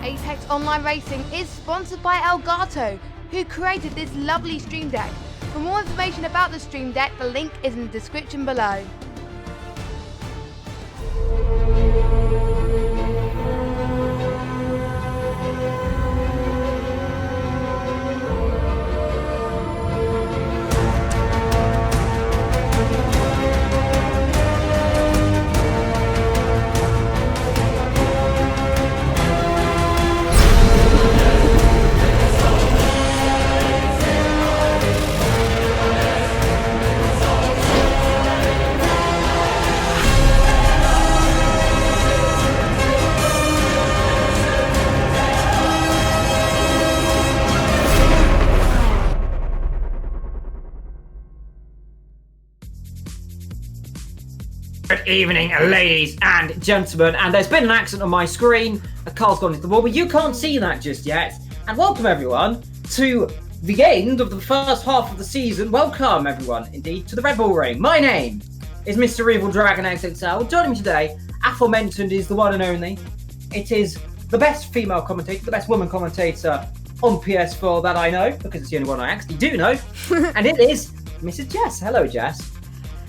Apex Online Racing is sponsored by Elgato, who created this lovely Stream Deck. For more information about the Stream Deck, the link is in the description below. Good evening, ladies and gentlemen, and there's been an accident on my screen. A car's gone into the wall, but you can't see that just yet. And welcome everyone to the end of the first half of the season. Welcome everyone, indeed, to the Red Bull Ring. My name is Mr. Evil Dragon XXL. Joining me today, aforementioned, is the one and only. It is the best female commentator, the best woman commentator on PS4 that I know, because it's the only one I actually do know. And it is Mrs. Jess. Hello, Jess.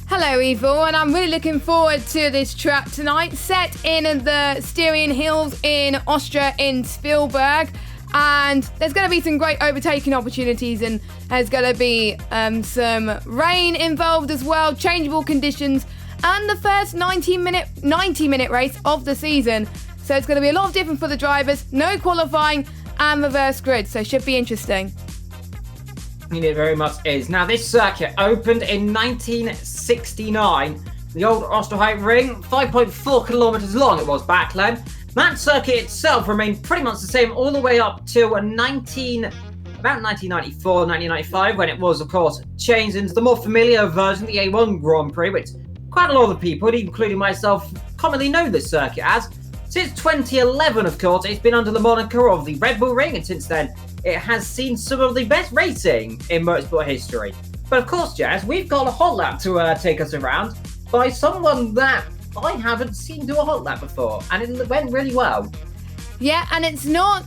Hello Evil, and I'm really looking forward to this track tonight, set in the Styrian Hills in Austria in Spielberg, and there's going to be some great overtaking opportunities, and there's going to be some rain involved as well, changeable conditions, and the first 90-minute race of the season. So it's going to be a lot of different for the drivers, no qualifying and reverse grid, so should be interesting. It very much is. Now, this circuit opened in 1969. The old Osterhout Ring, 5.4 kilometres long it was back then. That circuit itself remained pretty much the same all the way up to about 1994, 1995, when it was, of course, changed into the more familiar version, the A1 Grand Prix, which quite a lot of people, including myself, commonly know this circuit as. Since 2011, of course, it's been under the moniker of the Red Bull Ring, and since then, it has seen some of the best racing in motorsport history. But of course, Jazz, we've got a hot lap to take us around by someone that I haven't seen do a hot lap before, and it went really well. Yeah, and it's not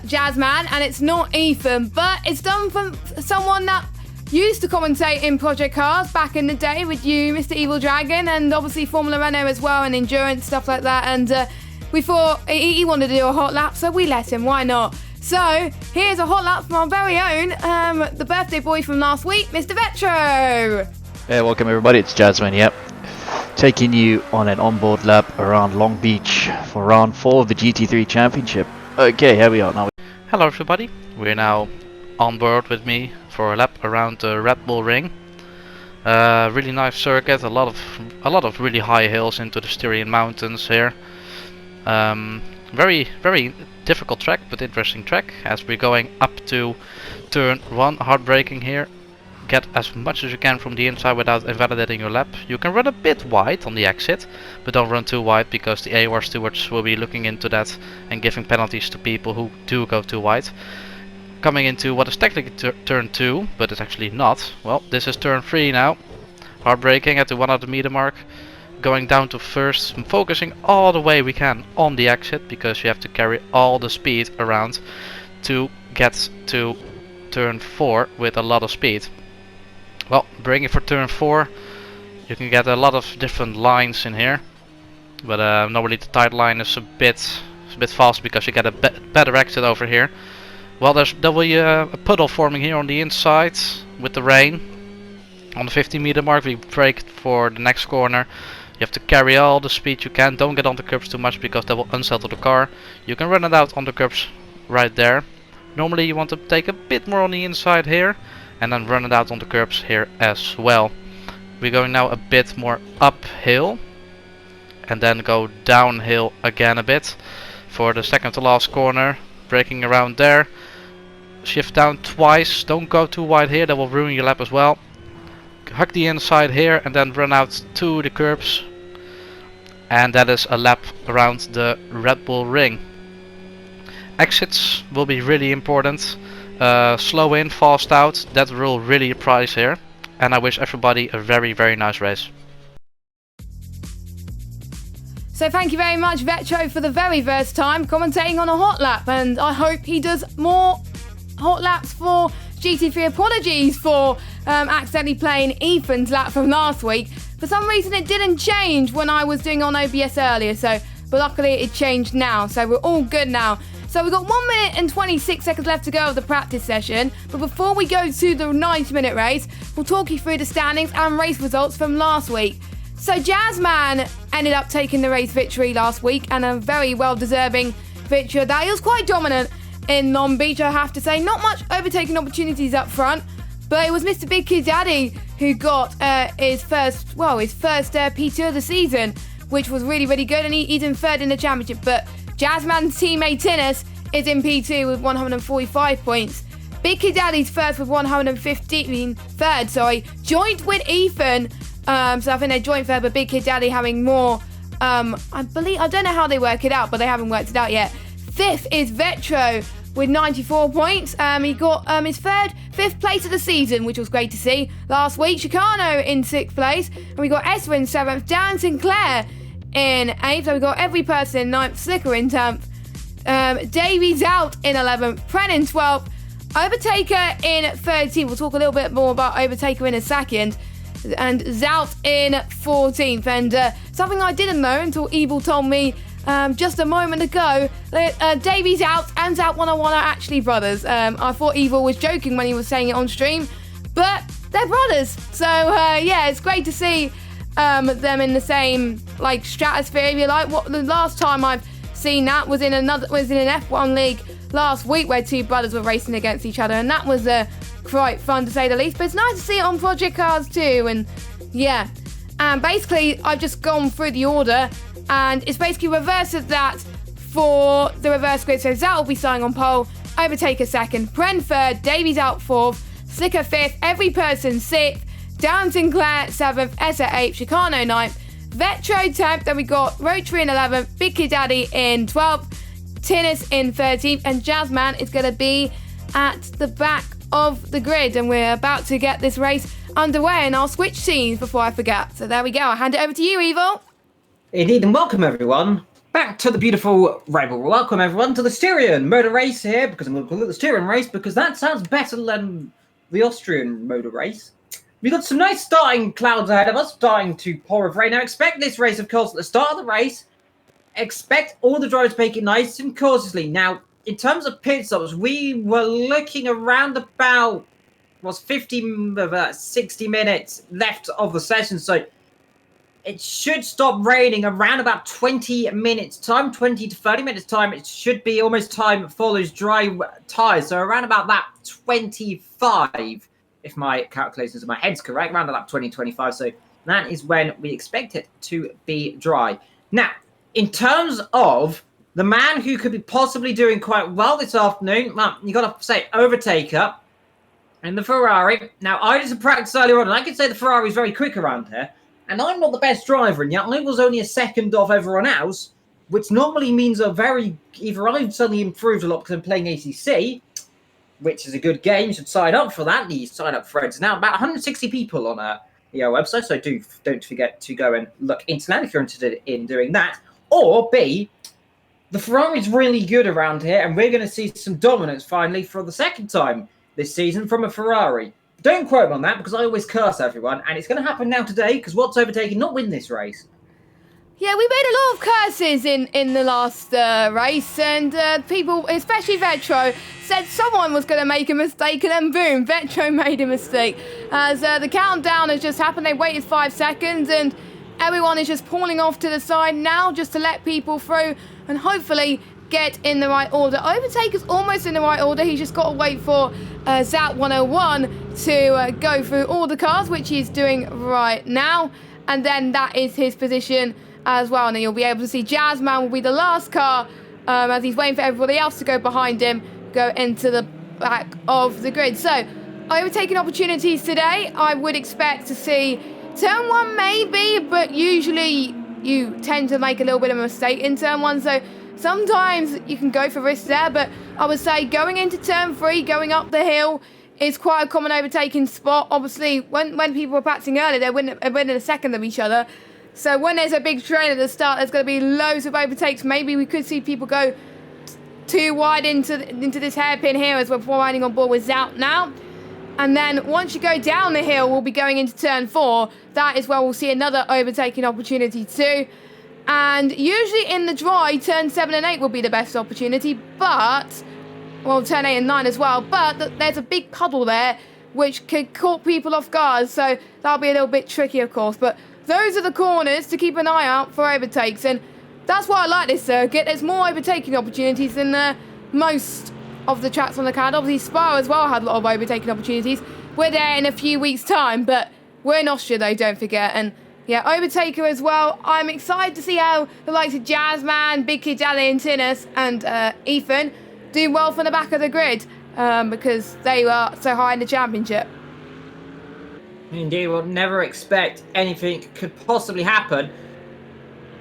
Jazzman, and it's not Ethan, but it's done from someone that used to commentate in Project Cars back in the day with you, Mr. Evil Dragon, and obviously Formula Renault as well, and endurance, stuff like that. And we thought he wanted to do a hot lap, so we let him, why not? So, here's a hot lap from our very own, the birthday boy from last week, Mr. Vetro! Yeah, welcome everybody, it's Jasmine, yep. Taking you on an onboard lap around Long Beach for round 4 of the GT3 Championship. Okay, here we are now. Hello everybody, we're now on board with me for a lap around the Red Bull Ring. Really nice circuit, a lot of really high hills into the Styrian Mountains here. Very difficult track, but interesting track, as we're going up to turn 1, hard braking here. Get as much as you can from the inside without invalidating your lap. You can run a bit wide on the exit, but don't run too wide, because the AOR stewards will be looking into that and giving penalties to people who do go too wide. Coming into what is technically turn 2, but it's actually not. Well, this is turn 3 now. Hard braking at the 100 meter mark. Going down to first, focusing all the way we can on the exit, because you have to carry all the speed around to get to turn 4 with a lot of speed. Well, bringing for turn 4, you can get a lot of different lines in here, but normally the tight line is a bit fast, because you get a better exit over here. Well, there will be a puddle forming here on the inside with the rain. On the 50 meter mark, we brake for the next corner. You have to carry all the speed you can. Don't get on the curbs too much, because that will unsettle the car. You can run it out on the curbs right there. Normally you want to take a bit more on the inside here, and then run it out on the curbs here as well. We're going now a bit more uphill, and then go downhill again a bit for the second to last corner. Braking around there. Shift down twice. Don't go too wide here, that will ruin your lap as well. Hug the inside here and then run out to the curbs, and that is a lap around the Red Bull Ring. Exits will be really important. Slow in, fast out, that will really prize here, and I wish everybody a very nice race. So thank you very much, Vetro, for the very first time commentating on a hot lap, and I hope he does more hot laps for GT3. Apologies for accidentally playing Ethan's lap from last week. For some reason it didn't change when I was doing on OBS earlier, but luckily it changed now, so we're all good now. So we've got 1 minute and 26 seconds left to go of the practice session, but before we go to the 90-minute race, we'll talk you through the standings and race results from last week. So Jazzman ended up taking the race victory last week, and a very well-deserving victory. That he was quite dominant in Long Beach, I have to say. Not much overtaking opportunities up front, but it was Mr. Big Kid Daddy who got his first P2 of the season, which was really, really good, and he's in third in the championship. But Jazzman's teammate Tinnis is in P2 with 145 points. Big Kid Daddy's first with 115, third, joint with Ethan. So I think they're joint third, but Big Kid Daddy having more, I don't know how they work it out, but they haven't worked it out yet. Fifth is Vetro with 94 points. He got his fifth place of the season, which was great to see. Last week, Chicano in 6th place, and we got Esra in 7th, Dan Sinclair in 8th, so we got every person in 9th, Slicker in 10th, Davies out in 11th, Pren in 12th, Overtaker in 13th. We'll talk a little bit more about Overtaker in a second. And Zout in 14th. And something I didn't know until Evil told me just a moment ago, that Davies out and Zout 101 are actually brothers. I thought Evil was joking when he was saying it on stream, but they're brothers. So yeah, it's great to see them in the same stratosphere, if you like. What the last time I've seen that was in an F1 league last week, where two brothers were racing against each other, and that was quite fun to say the least. But it's nice to see it on Project Cars too, and yeah. And basically, I've just gone through the order, and it's basically reverse of that for the reverse grid. So Zat will be starting on pole, Overtaker second, Pren third, Davies out fourth, Slicker fifth, every person sixth, Dan Sinclair 7th, Essa 8th, Chicano 9th, Vetro 10th, then we got Rotary in 11th, Big Kid Daddy in 12th, Tinnis in 13th, and Jazzman is going to be at the back of the grid, and we're about to get this race underway, and I'll switch scenes before I forget. So there we go, I'll hand it over to you, Evil. Indeed, and welcome everyone back to the beautiful Rival. Welcome everyone to the Styrian Motor Race here, because I'm going to call it the Styrian Race because that sounds better than the Austrian Motor Race. We've got some nice starting clouds ahead of us, starting to pour with rain. Now expect this race, of course, at the start of the race. Expect all the drivers to make it nice and cautiously. Now, in terms of pit stops, we were looking around about 60 minutes left of the session, so it should stop raining around about 20 minutes time, 20 to 30 minutes time. It should be almost time follows dry tyres, so around about that 25, if my calculations in my head's correct, around about 20-25. So that is when we expect it to be dry. Now, in terms of the man who could be possibly doing quite well this afternoon, well, you got to say Overtaker and the Ferrari. Now, I did some practice earlier on, and I can say the Ferrari is very quick around here. And I'm not the best driver, and yet I was only a second off everyone else, which normally means either I've suddenly improved a lot because I'm playing ACC, which is a good game. You should sign up for that. You sign up for it. Now, about 160 people on the website, so don't forget to go and look into that if you're interested in doing that. Or B, the Ferrari's really good around here, and we're going to see some dominance finally for the second time this season from a Ferrari. Don't quote me on that, because I always curse everyone, and it's going to happen now today, because what's overtaking not win this race. Yeah, we made a lot of curses in the last race, and people, especially Vetro, said someone was going to make a mistake, and then boom, Vetro made a mistake. As the countdown has just happened, they waited 5 seconds, and everyone is just pulling off to the side now just to let people through and hopefully get in the right order. Overtaker's almost in the right order. He's just got to wait for Zat 101 to go through all the cars, which he's doing right now. And then that is his position as well. And then you'll be able to see Jazzman will be the last car as he's waiting for everybody else to go behind him, go into the back of the grid. So, overtaking opportunities today, I would expect to see turn 1 maybe, but usually you tend to make a little bit of a mistake in turn 1. So, sometimes you can go for risks there, but I would say going into turn 3, going up the hill, is quite a common overtaking spot. Obviously, when people were practicing earlier, they're winning a second of each other. So when there's a big train at the start, there's going to be loads of overtakes. Maybe we could see people go too wide into this hairpin here as we're riding on board with Zout now. And then once you go down the hill, we'll be going into turn 4. That is where we'll see another overtaking opportunity too. And usually in the dry, turn 7 and 8 will be the best opportunity, but, well, turn 8 and 9 as well, but there's a big puddle there, which could caught people off guard, so that'll be a little bit tricky, of course. But those are the corners to keep an eye out for overtakes, and that's why I like this circuit. There's more overtaking opportunities than most of the tracks on the calendar. Obviously, Spa as well had a lot of overtaking opportunities. We're there in a few weeks' time, but we're in Austria, though, don't forget, and yeah, Overtaker as well. I'm excited to see how the likes of Jazzman, Big Kid Ali and Tinus and Ethan do well from the back of the grid because they were so high in the championship. Indeed, we'll never expect anything could possibly happen.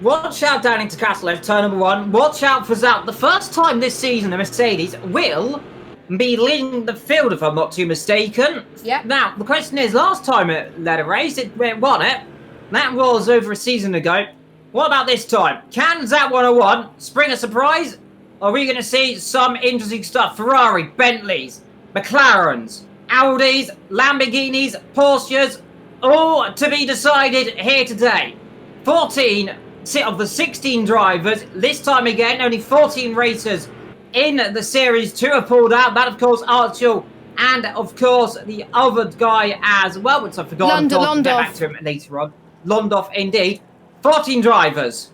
Watch out down into Castle Edge, turn number 1. Watch out for Zout. The first time this season the Mercedes will be leading the field, if I'm not too mistaken. Yep. Now, the question is, last time it led a race, it won it. That was over a season ago. What about this time? Can Zout 101 spring a surprise? Or are we going to see some interesting stuff? Ferrari, Bentleys, McLarens, Audis, Lamborghinis, Porsches, all to be decided here today. 14 of the 16 drivers. This time again, only 14 racers in the Series 2 have pulled out. That, of course, Archel and, of course, the other guy as well, which I've forgotten. I'll get back to him later on. Londoff, indeed. 14 drivers.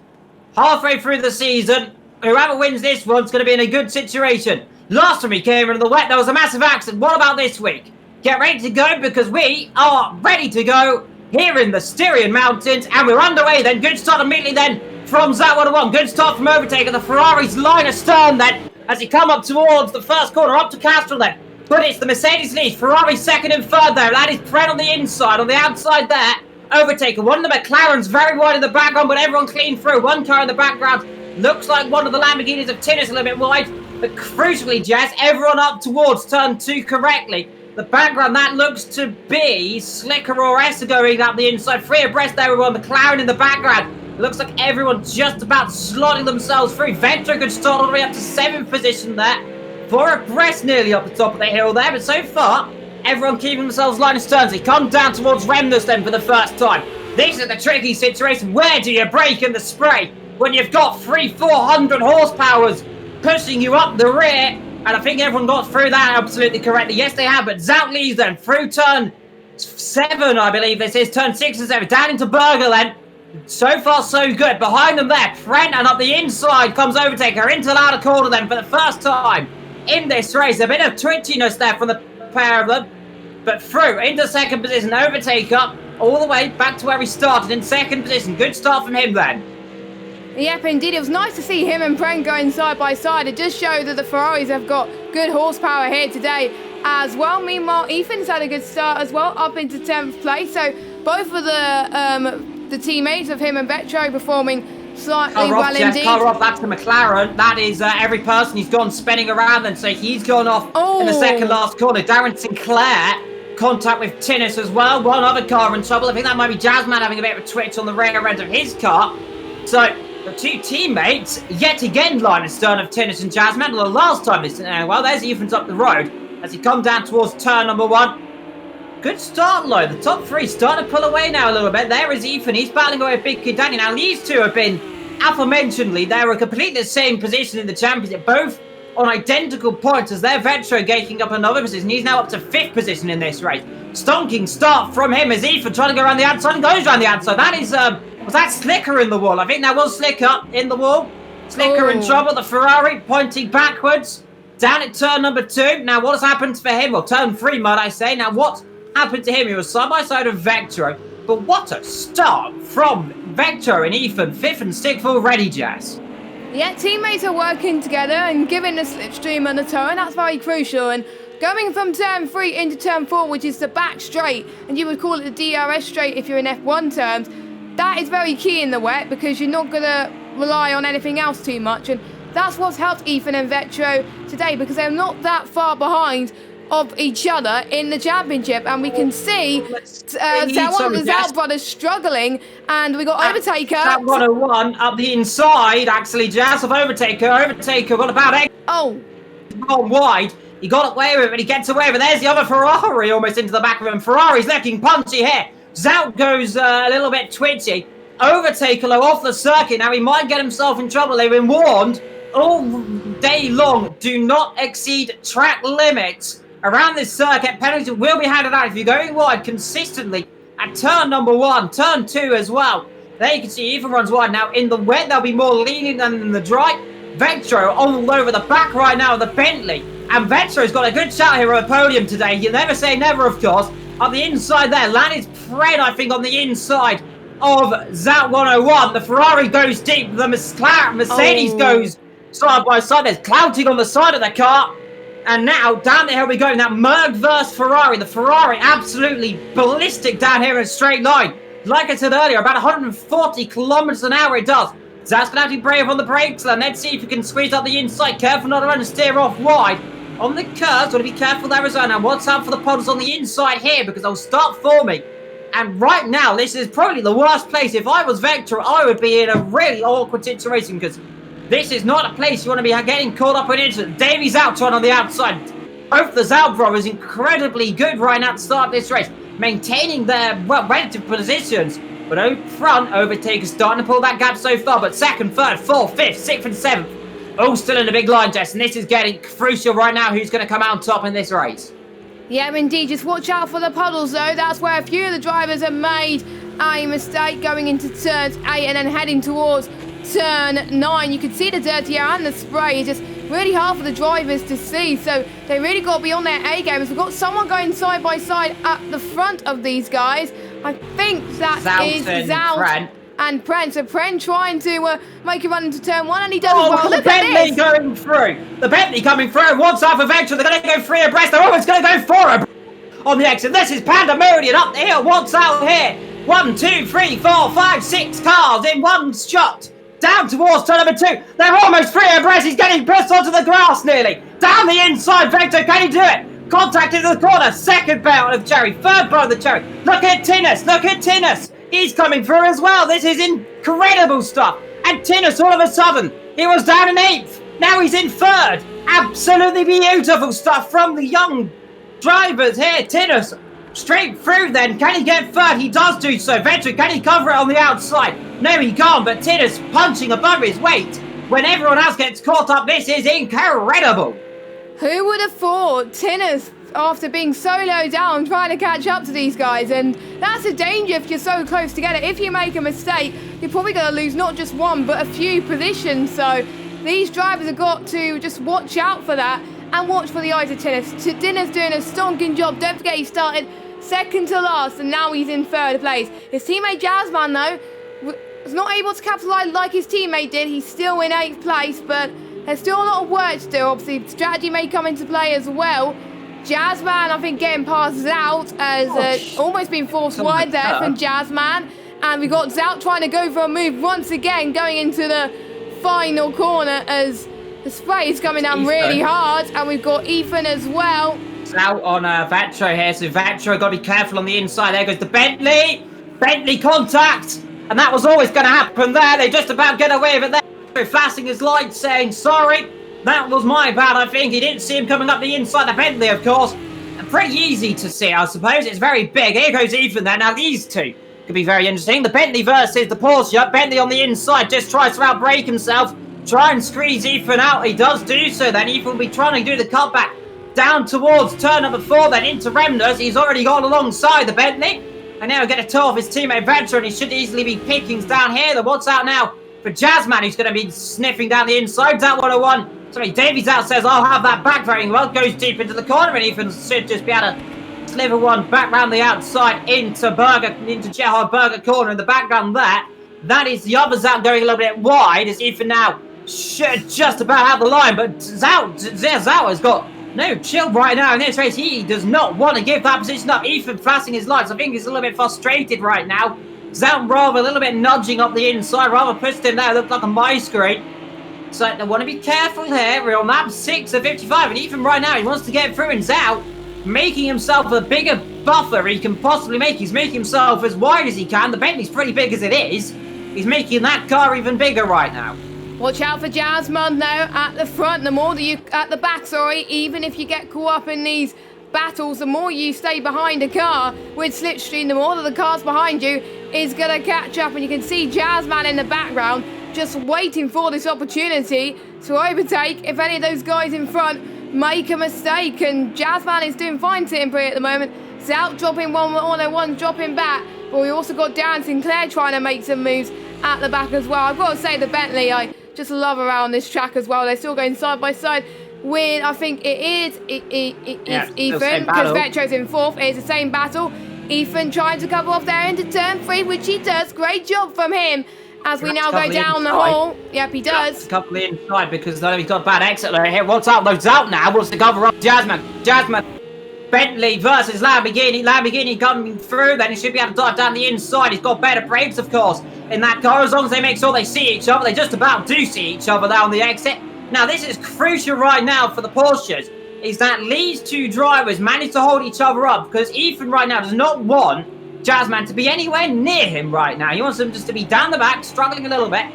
Halfway through the season, whoever wins this one's going to be in a good situation. Last time we came into the wet, there was a massive accident. What about this week? Get ready to go because we are ready to go here in the Styrian Mountains, and we're underway then. Good start immediately then from Zout 101. Good start from Overtaker. The Ferrari's line astern then as he come up towards the first corner, up to Castrol then. But it's the Mercedes lead. Ferrari second and third there. That is Pren on the inside, on the outside there. Overtaker. One of the McLarens very wide in the background, but everyone clean through. One car in the background. Looks like one of the Lamborghinis of Tinnis a little bit wide. But crucially, Jazz, everyone up towards turn 2 correctly. The background, that looks to be Slicker or Essa going up the inside. 3 abreast there with one McLaren in the background. It looks like everyone just about slotting themselves through. Vector could start all the way up to 7th position there. 4 abreast nearly up the top of the hill there. But so far, everyone keeping themselves line astern. He comes down towards Remnus then for the first time. This is the tricky situation. Where do you brake in the spray when you've got 300-400 horsepowers pushing you up the rear? And I think everyone got through that absolutely correctly. Yes, they have, but Zout leads them through turn 7, I believe this is. Turn 6 and 7. Down into Berger then. So far, so good. Behind them there, Prent, and up the inside comes Overtaker into the outer corner then for the first time in this race. A bit of twitchiness there from the pair of them. But through into second position, Overtaker all the way back to where he started in second position. Good start from him then. Yep, indeed. It was nice to see him and Pren going side by side. It just showed that the Ferraris have got good horsepower here today as well. Meanwhile, Ethan's had a good start as well, up into 10th place. So both of the teammates of him and Vetro performing slightly well indeed. Car off, that's the McLaren. That is every person he's gone spinning around then. So he's gone off in the second last corner. Darren Sinclair, contact with Tinnis as well. One other car in trouble. I think that might be Jazzman having a bit of a twitch on the rear end of his car. So the 2 teammates, yet again, line astern of Tinnis and Jazzman. The last time this didn't end well, there's Ethan's up the road as he comes down towards turn number 1. Good start, though. The top 3 starting to pull away now a little bit. There is Ethan. He's battling away with Big Kid Danny. Now, these 2 have been, aforementionedly, they were completely the same position in the championship, both on identical points as their Vetro gaking up another position. He's now up to 5th position in this race. Stonking start from him as Ethan trying to go around the outside and goes around the outside. That is, was that Slicker in the wall? I think that was Slicker in the wall. Slicker in trouble. The Ferrari pointing backwards. Down at turn number 2. Now, what has happened for him? Well, turn 3, might I say. Now, what happened to him? He was side by side with Vectro. But what a start from Vectro and Ethan. 5th and 6th already, Jazz. Yeah, teammates are working together and giving the slipstream on the toe, and that's very crucial. And going from turn 3 into turn 4, which is the back straight, and you would call it the DRS straight if you're in F1 terms, that is very key in the wet because you're not going to rely on anything else too much. And that's what's helped Ethan and Vetro today because they're not that far behind of each other in the championship, and we can see one of the Zout brothers struggling, and we got Overtaker. That 101 up the inside, actually, Jazz of Overtaker. Overtaker got about 8. Oh. Gone wide. He got away with it, but he gets away with it. There's the other Ferrari almost into the back of him. Ferrari's looking punchy here. Zout goes a little bit twitchy. Overtaker low off the circuit. Now he might get himself in trouble. They've been warned all day long. Do not exceed track limits around this circuit. Penalties will be handed out if you're going wide consistently at turn number 1, turn 2 as well. There you can see Ethan runs wide. Now in the wet, they'll be more lenient than in the dry. Vetro all over the back right now of the Bentley. And Vetro's got a good shot here on the podium today. You never say never, of course. On the inside there, landed Fred, I think, on the inside of Zout 101. The Ferrari goes deep. The Mercedes goes side by side. There's clouting on the side of the car. And now, down the hill we go. Now, Merg versus Ferrari. The Ferrari absolutely ballistic down here in a straight line. Like I said earlier, about 140 kilometers an hour it does. Zout's going to have to be brave on the brakes. And let's see if we can squeeze up the inside. Careful not to run and steer off wide. On the curves, got to be careful there as well. Now, watch out for the puddles on the inside here because they'll start forming. And right now, this is probably the worst place. If I was Vector, I would be in a really awkward situation because this is not a place you want to be getting caught up in incident. Davey's out on the outside. Both the Zout brothers incredibly good right now to start this race, maintaining their relative positions. But up front, Overtaker's starting to pull that gap so far. But second, third, fourth, fifth, sixth, and seventh, all still in the big line, Jess. And this is getting crucial right now. Who's going to come out on top in this race? Yeah, indeed. Just watch out for the puddles, though. That's where a few of the drivers have made a mistake going into turns 8 and then heading towards turn 9. You can see the dirty air and the spray. It's just really hard for the drivers to see. So they really got to be on their A game. We've got someone going side by side at the front of these guys. I think that is Zout and Pren. So Pren trying to make a run into turn 1, and he does well. Look at this. Going through. The Bentley coming through. What's up for Vector? They're going to go 3 abreast. They're almost going to go 4 abreast on the exit. This is pandemonium up the hill. What's out here? 1, 2, 3, 4, 5, 6 cars in one shot. Down towards turn number 2. They're almost 3 abreast. He's getting pressed onto the grass nearly. Down the inside, Vector. Can he do it? Contact into the corner. Second bout of Cherry. Third bout of the Cherry. Look at Tinnis. Look at Tinnis. He's coming through as well. This is incredible stuff. And Tinnis, all of a sudden, he was down in 8th. Now he's in 3rd. Absolutely beautiful stuff from the young drivers here. Tinnis straight through then. Can he get 3rd? He does do so. Veteran, can he cover it on the outside? No, he can't. But Tinnis punching above his weight. When everyone else gets caught up, this is incredible. Who would have thought Tinnis, after being so low down, trying to catch up to these guys? And that's a danger if you're so close together. If you make a mistake, you're probably going to lose not just one, but a few positions. So these drivers have got to just watch out for that and watch for the eyes of Tinnis. Tinnis doing a stonking job. Don't forget he started second to last, and now he's in 3rd place. His teammate Jazzman, though, was not able to capitalise like his teammate did. He's still in 8th place, but there's still a lot of work to do. Obviously, strategy may come into play as well. Jazzman, I think, getting past Zout as almost been forced wide there from Jazzman. And we got Zout trying to go for a move once again, going into the final corner as the spray is coming down really hard. And we've got Ethan as well. Zout on Vatro here, so Vatro got to be careful on the inside. There goes the Bentley. Bentley contact. And that was always going to happen there. They just about get away with it there. Flashing his lights, saying, sorry, that was my bad, I think. He didn't see him coming up the inside the Bentley, of course. And pretty easy to see, I suppose. It's very big. Here goes Ethan there. Now, these two could be very interesting. The Bentley versus the Porsche. Bentley on the inside just tries to outbrake himself. Try and squeeze Ethan out. He does do so. Then Ethan will be trying to do the cutback down towards turn number 4, then into Remners. He's already gone alongside the Bentley. And now get a toe off his teammate Veteran. He should easily be pickings down here. The what's out now for Jazzman, who's going to be sniffing down the inside. That 101. Sorry, Davies out says, I'll have that back very well. Goes deep into the corner, and Ethan should just be able to sliver one back round the outside into Gerhard Berger corner in the background there. That is the others out going a little bit wide as Ethan now should just about have the line. But Zout has got no chill right now in this race. He does not want to give that position up. Ethan flashing his lights. I think he's a little bit frustrated right now. Zout rather a little bit nudging up the inside, rather pushed him there. Looked like a my screen. So they want to be careful here. We're on lap 6 of 55, and Ethan right now, he wants to get through, and Zout making himself a bigger buffer he can possibly make. He's making himself as wide as he can. The Bentley's pretty big as it is. He's making that car even bigger right now. Watch out for Jasmine though at the front. The more that you at the back, sorry. Even if you get caught up in these battles, the more you stay behind a car with slipstream, the more that the cars behind you is gonna catch up. And you can see Jasmine in the background just waiting for this opportunity to overtake if any of those guys in front make a mistake. And Jasmine is doing fine sitting pretty at the moment. Zout dropping 101, dropping back. But we also got Darren Sinclair trying to make some moves at the back as well. I've got to say the Bentley, I just love around this track as well. They're still going side by side with, I think it is Ethan, because Vetro's in fourth. It's the same battle. Ethan trying to cover off there into turn 3, which he does. Great job from him as we now go down the hole. Yep, he does. Couple inside because he's got a bad exit there here. What's up? Loads out now. Wants to cover up Jasmine. Bentley versus Lamborghini. Lamborghini coming through, then he should be able to dive down the inside. He's got better brakes, of course, in that car. As long as they make sure they see each other, they just about do see each other down the exit. Now, this is crucial right now for the Porsches, is that these two drivers manage to hold each other up, because Ethan right now does not want Jasmine to be anywhere near him right now. He wants them just to be down the back, struggling a little bit.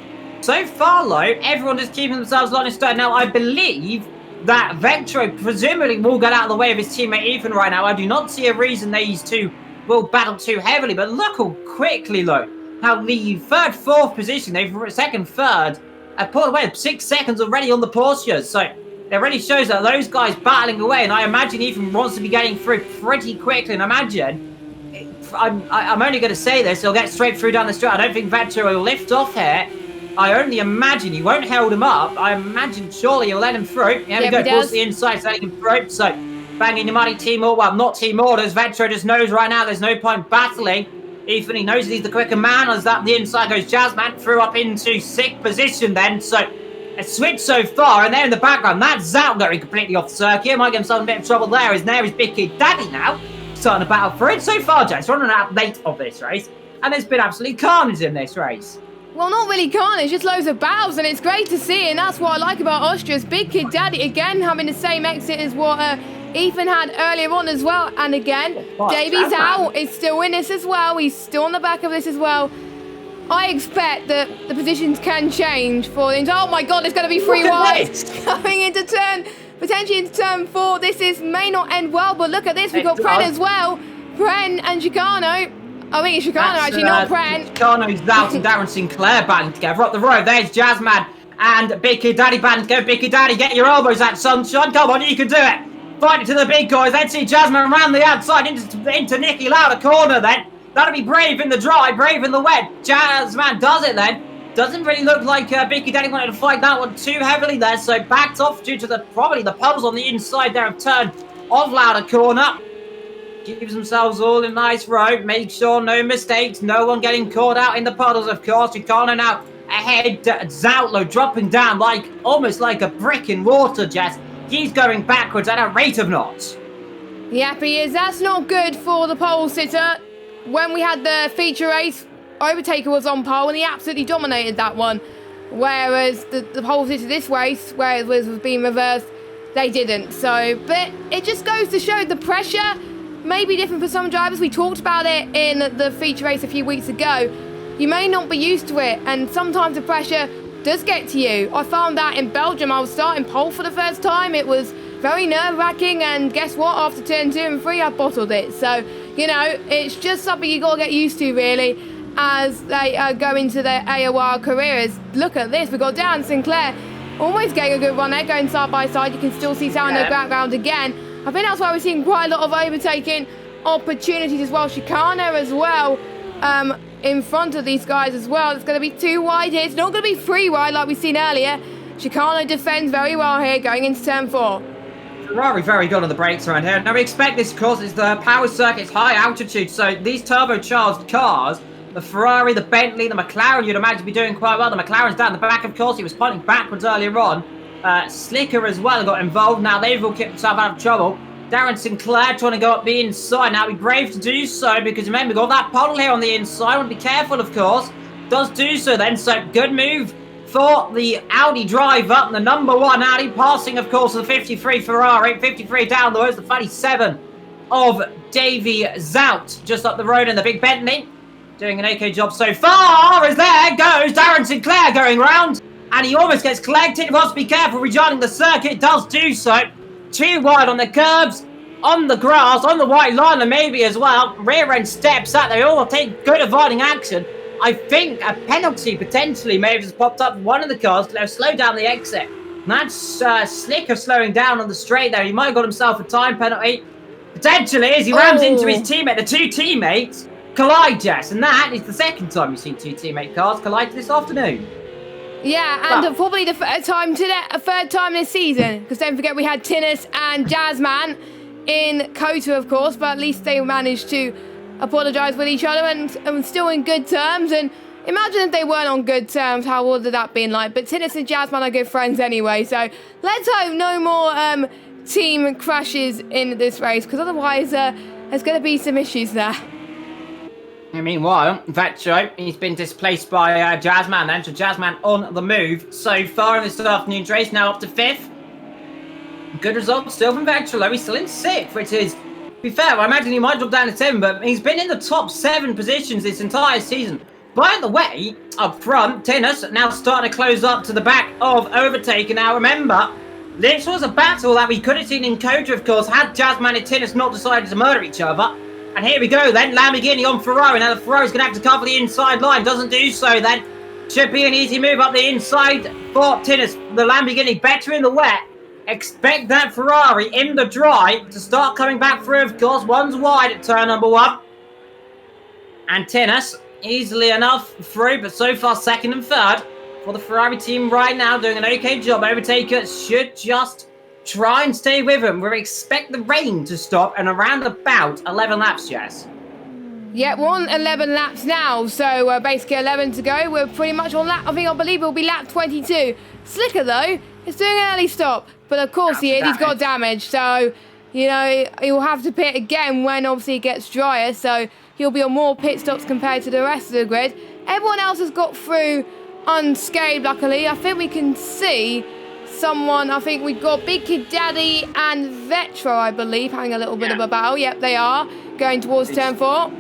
So far, though, everyone just keeping themselves on his stern. Now, I believe that Vectro presumably will get out of the way of his teammate Ethan right now. I do not see a reason these two will battle too heavily, but look how quickly, though, how the third, fourth position, they've second, third, have pulled away 6 seconds already on the Porsches. So it really shows that those guys battling away, and I imagine Ethan wants to be getting through pretty quickly, and imagine, I'm only going to say this, he'll get straight through down the straight. I don't think Vectro will lift off here. I only imagine he won't hold him up. I imagine surely he'll let him through. Here we go, towards the inside, so letting him through. So, banging your money, team order. Well, not team orders. Vectro just knows right now there's no point battling. Ethan, he knows he's the quicker man. As that the inside goes, Jasmine through up into 6th position then. So, a switch so far, and there in the background, that's Zout going completely off the circuit. Might get himself in a bit of trouble there. There is Big Kid Daddy now, starting to battle for it. So far, James, running out late of this race, and there's been absolutely carnage in this race. Well, not really carnage, just loads of battles, and it's great to see, and that's what I like about Austria's Big Kid Daddy, again, having the same exit as what Ethan had earlier on as well, and again, Davies out is still in this as well, he's still on the back of this as well. I expect that the positions can change for the oh my god, there's going to be 3 wides coming into potentially into turn 4. This may not end well, but look at this, we've got Pren as well, Pren and Chicano. I think it's Chicano actually, not Pren. Chicano's Zout and Darren Sinclair battling together up the road. There's Jasmine and Big Kid Daddy battling together. Big Kid Daddy, get your elbows out, sunshine. Come on, you can do it. Fight it to the big guys. Let's see Jasmine around the outside into Nicky Lauda corner then. That'll be brave in the dry, brave in the wet. Jasmine does it then. Doesn't really look like Big Kid Daddy wanted to fight that one too heavily there. So backed off due to probably the puddles on the inside there of turn of Lauda corner. Gives themselves all a nice row. Make sure no mistakes. No one getting caught out in the puddles, of course. Chicano now ahead. Zoutlo dropping down like almost like a brick in water, Jess. He's going backwards at a rate of knots. Yep, he is. That's not good for the pole sitter. When we had the feature race, Overtaker was on pole and he absolutely dominated that one. Whereas the pole sitter this race, where it was being reversed, they didn't. So, but it just goes to show the pressure may be different for some drivers. We talked about it in the feature race a few weeks ago. You may not be used to it, and sometimes the pressure does get to you. I found that in Belgium. I was starting pole for the first time. It was very nerve-wracking, and guess what? After turn 2 and 3, I bottled it. So, you know, it's just something you got to get used to, really, as they go into their AOR careers. Look at this. We've got Darren Sinclair almost getting a good run there, going side by side. You can still see Zout in the background again. I think that's why we're seeing quite a lot of overtaking opportunities as well. Chicano as well in front of these guys as well. It's going to be 2 wide here. It's not going to be 3 wide like we've seen earlier. Chicano defends very well here going into turn 4. Ferrari very good on the brakes around here. Now we expect this because it's the power circuit's high altitude. So these turbocharged cars, the Ferrari, the Bentley, the McLaren, you'd imagine be doing quite well. The McLaren's down the back, of course. He was pointing backwards earlier on. Slicker as well got involved. Now they've all kept themselves out of trouble. Darren Sinclair trying to go up the inside. Now be brave to do so because remember, we've got that puddle here on the inside. Want to be careful, of course. Does do so then. So good move for the Audi driver. The number 1 Audi passing, of course, the 53 Ferrari. 53 down the road. The 37 of Davy Zout just up the road in the big Bentley. Doing an okay job so far, as there goes Darren Sinclair going round. And he almost gets collected. Must be careful rejoining the circuit. Does do so. Too wide on the curbs, on the grass, on the white line, and maybe as well. Rear end steps out. They all take good avoiding action. I think a penalty potentially may have just popped up one of the cars. They'll slow down the exit. And that's Slicker slowing down on the straight there. He might have got himself a time penalty. Potentially, as he rams into his teammate. The two teammates collide, Jess. And that is the second time we've seen two teammate cars collide this afternoon. Yeah, and probably the third time this season. Because don't forget we had Tinnis and Jazzman in Kota, of course. But at least they managed to apologise with each other and still in good terms. And imagine if they weren't on good terms, how would that been like? But Tinnis and Jazzman are good friends anyway. So let's hope no more team crashes in this race. Because otherwise there's going to be some issues there. Meanwhile, Vetro, he's been displaced by Jazzman then. So Jazzman on the move so far in this afternoon's race, now up to 5th. Good result still from Vetro, though. He's still in 6th, which is, to be fair, I imagine he might drop down to 7, but he's been in the top 7 positions this entire season. By the way, up front, Tinnis now starting to close up to the back of Overtaker. Now, remember, this was a battle that we could have seen in Kota, of course, had Jazzman and Tinnis not decided to murder each other. And here we go then, Lamborghini on Ferrari. Now the Ferrari's going to have to cover the inside line. Doesn't do so then. Should be an easy move up the inside for Tinnis. The Lamborghini better in the wet. Expect that Ferrari in the dry to start coming back through, of course. One's wide at turn number 1. And Tinnis, easily enough through, but so far 2nd and 3rd for the Ferrari team right now. Doing an okay job. Overtaker should just try and stay with him. We expect the rain to stop and around about 11 laps, Jess. Yeah, we're on 11 laps now, so basically 11 to go. We're pretty much on lap, I believe it'll be lap 22. Slicker, though, is doing an early stop, but of course he's got damage, so, you know, he'll have to pit again when obviously it gets drier, so he'll be on more pit stops compared to the rest of the grid. Everyone else has got through unscathed, luckily. I think we can see someone, I think we've got Big Kid Daddy and Vetro, I believe, having a little bit of a battle. Yep, they are going towards turn 4.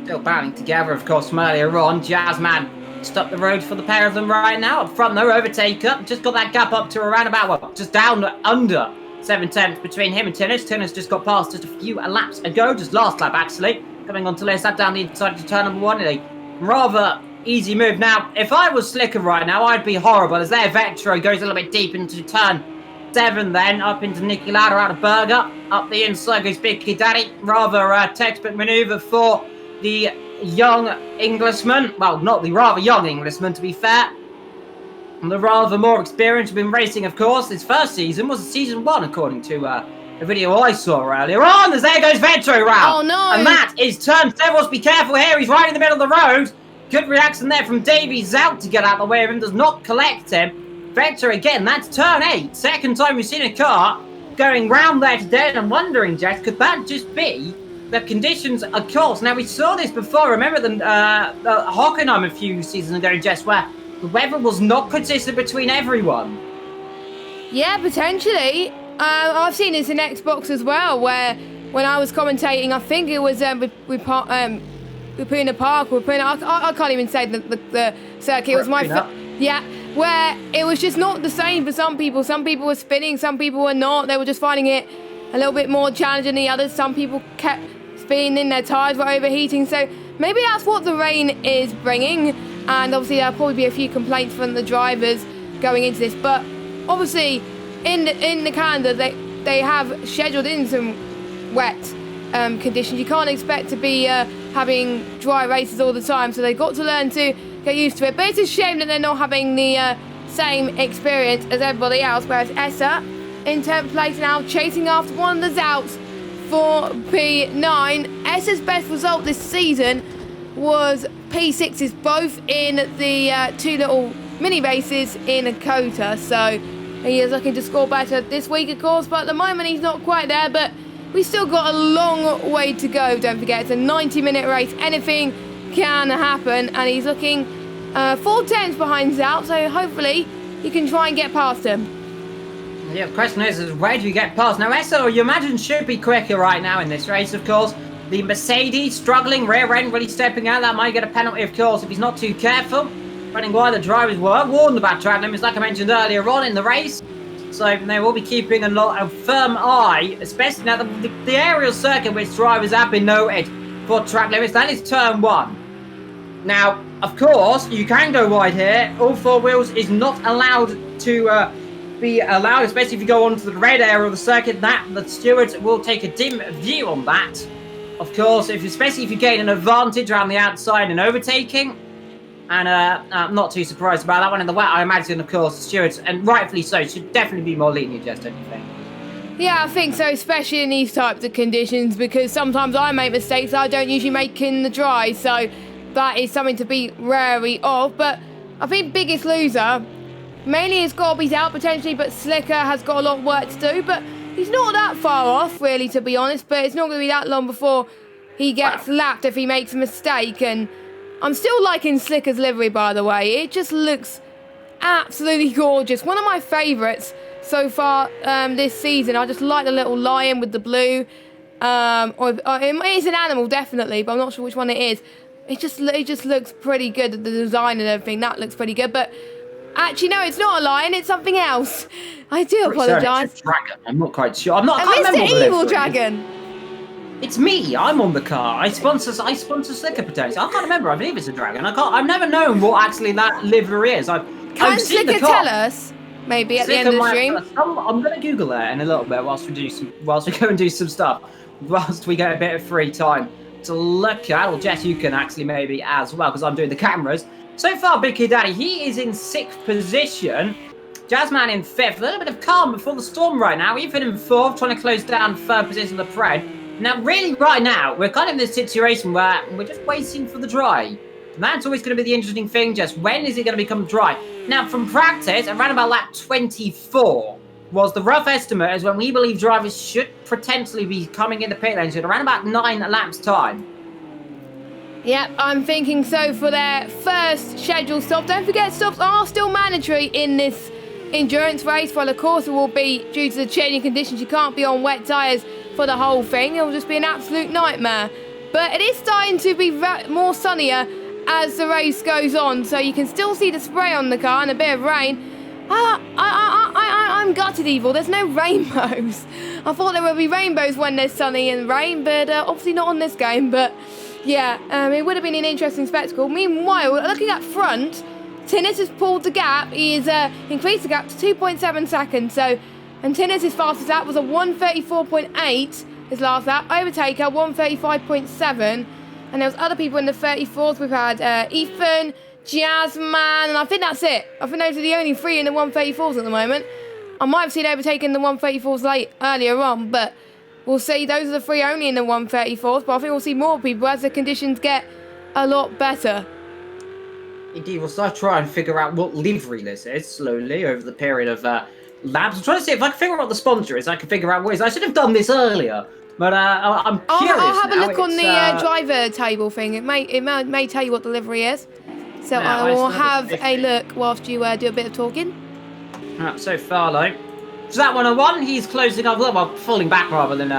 Still battling together, of course, from earlier on. Jazzman just up the road for the pair of them right now. Up front, though, Overtaker. Just got that gap up to around about, well, just down under 7/10 between him and Tinnis. Tinnis just got past just a few laps ago, just last lap, actually. Coming on to last lap down the inside to turn number 1. A rather easy move. Now, if I was Slicker right now, I'd be horrible, as their Vetro goes a little bit deep into turn 7 then, up into Nicky Lauda out of Berger. Up the inside goes Big Kid Daddy. Rather textbook manoeuvre for the young Englishman. Well, not the rather young Englishman, to be fair. And the rather more experienced, been racing, of course. His first season was season 1, according to a video I saw earlier on. As there goes Vetro round. Oh, no. And that is turn 7. Be careful here. He's right in the middle of the road. Good reaction there from Davy Zout to get out of the way of him. Does not collect him. Vetro again. That's turn 8. Second time we've seen a car going round there today. And I'm wondering, Jack, could that just be the conditions, of course? Now, we saw this before. Remember the Hockenheim a few seasons ago, Jess, where the weather was not consistent between everyone. Yeah, potentially. I've seen this in Xbox as well, where when I was commentating, I think it was we put in a park. I can't even say the circuit. It was yeah, where it was just not the same for some people. Some people were spinning, some people were not. They were just finding it a little bit more challenging than the others. Some people kept spinning, their tyres were overheating. So maybe that's what the rain is bringing. And obviously there'll probably be a few complaints from the drivers going into this. But obviously in the calendar they have scheduled in some wet conditions. You can't expect to be having dry races all the time, so they've got to learn to get used to it. But it's a shame that they're not having the same experience as everybody else, whereas Essa in 10th place now, chasing after one of the Zouts for P9. Essa's best result this season was P6s, both in the 2 little mini races in Kota, so he is looking to score better this week, of course, but at the moment he's not quite there. But we've still got a long way to go. Don't forget, it's a 90-minute race. Anything can happen, and he's looking 4 tenths behind Zout, so hopefully he can try and get past him. Yeah, the question is where do you get past? Now, Esso, you imagine, should be quicker right now in this race, of course. The Mercedes struggling, rear end really stepping out. That might get a penalty, of course, if he's not too careful. Running wide, the drivers were warned about track limits, like I mentioned earlier on in the race. So they will be keeping a firm eye, especially now the aerial circuit which drivers have been noted for track limits. That is turn 1. Now, of course, you can go wide here. All 4 wheels is not allowed to be allowed, especially if you go onto the red area of the circuit. That the stewards will take a dim view on that. Of course, especially if you gain an advantage around the outside and overtaking. And I'm not too surprised about that one. In the wet, I imagine, of course, the stewards, and rightfully so, should definitely be more lenient, just don't you think? Yeah, I think so, especially in these types of conditions, because sometimes I make mistakes I don't usually make in the dry, so that is something to be wary of. But I think biggest loser, mainly has got to be out potentially, but Slicker has got a lot of work to do, but he's not that far off, really, to be honest, but it's not going to be that long before he gets lapped if he makes a mistake. And I'm still liking Slicker's livery, by the way. It just looks absolutely gorgeous. One of my favourites so far this season. I just like the little lion with the blue. It is an animal, definitely, but I'm not sure which one it is. It just looks pretty good, the design and everything. That looks pretty good, but actually, no, it's not a lion. It's something else. I do apologise. It's a dragon. I'm not quite sure. I it's can't remember the evil dragon. It's me. I'm on the car. I sponsor Slicker potentially. I can't remember. I believe it's a dragon. I've never known what actually that livery is. I've seen Slicker the car. tell us? Maybe at the end of the stream. I'm going to Google that in a little bit whilst we go and do some stuff. Whilst we get a bit of free time to look at. Or Jess, you can actually maybe as well, because I'm doing the cameras. So far, Big Kid Daddy, he is in 6th position. Jazzman in 5th. A little bit of calm before the storm right now. Ethan in 4th, trying to close down 3rd position of the Pred. Now, really, right now, we're kind of in this situation where we're just waiting for the dry. And that's always going to be the interesting thing, Jess. When is it going to become dry? Now, from practice, around about lap 24 was the rough estimate as when we believe drivers should potentially be coming in the pit lane, so around about 9 laps time. Yep, I'm thinking so for their first scheduled stop. Don't forget, stops are still mandatory in this endurance race, while of course it will be due to the changing conditions. You can't be on wet tyres for the whole thing. It'll just be an absolute nightmare. But it is starting to be more sunnier as the race goes on, so you can still see the spray on the car and a bit of rain. I'm gutted, Evil. There's no rainbows. I thought there would be rainbows when there's sunny and rain, but obviously not on this game. But yeah, it would have been an interesting spectacle. Meanwhile, looking up front, Tinnis has pulled the gap. He has increased the gap to 2.7 seconds. And Tinnis' fastest lap was a 1:34.8. His last lap. Overtaker 1:35.7. And there was other people in the 34th. We've had Ethan, Jazzman, and I think that's it. I think those are the only 3 in the 1:34s at the moment. I might have seen overtaken the 1:34s earlier on, but we'll see. Those are the 3 only in the 1:34s. But I think we'll see more people as the conditions get a lot better. Indeed, we'll start trying to figure out what livery this is slowly over the period of laps. I'm trying to see if I can figure out what the sponsor is. I can figure out what it is. I should have done this earlier, but I'm curious. I'll have now. a look on the driver table thing. It may tell you what the livery is. So Yeah, I will I have just- a look whilst you do a bit of talking. So far, though. So that 101, he's closing up, well, falling back rather than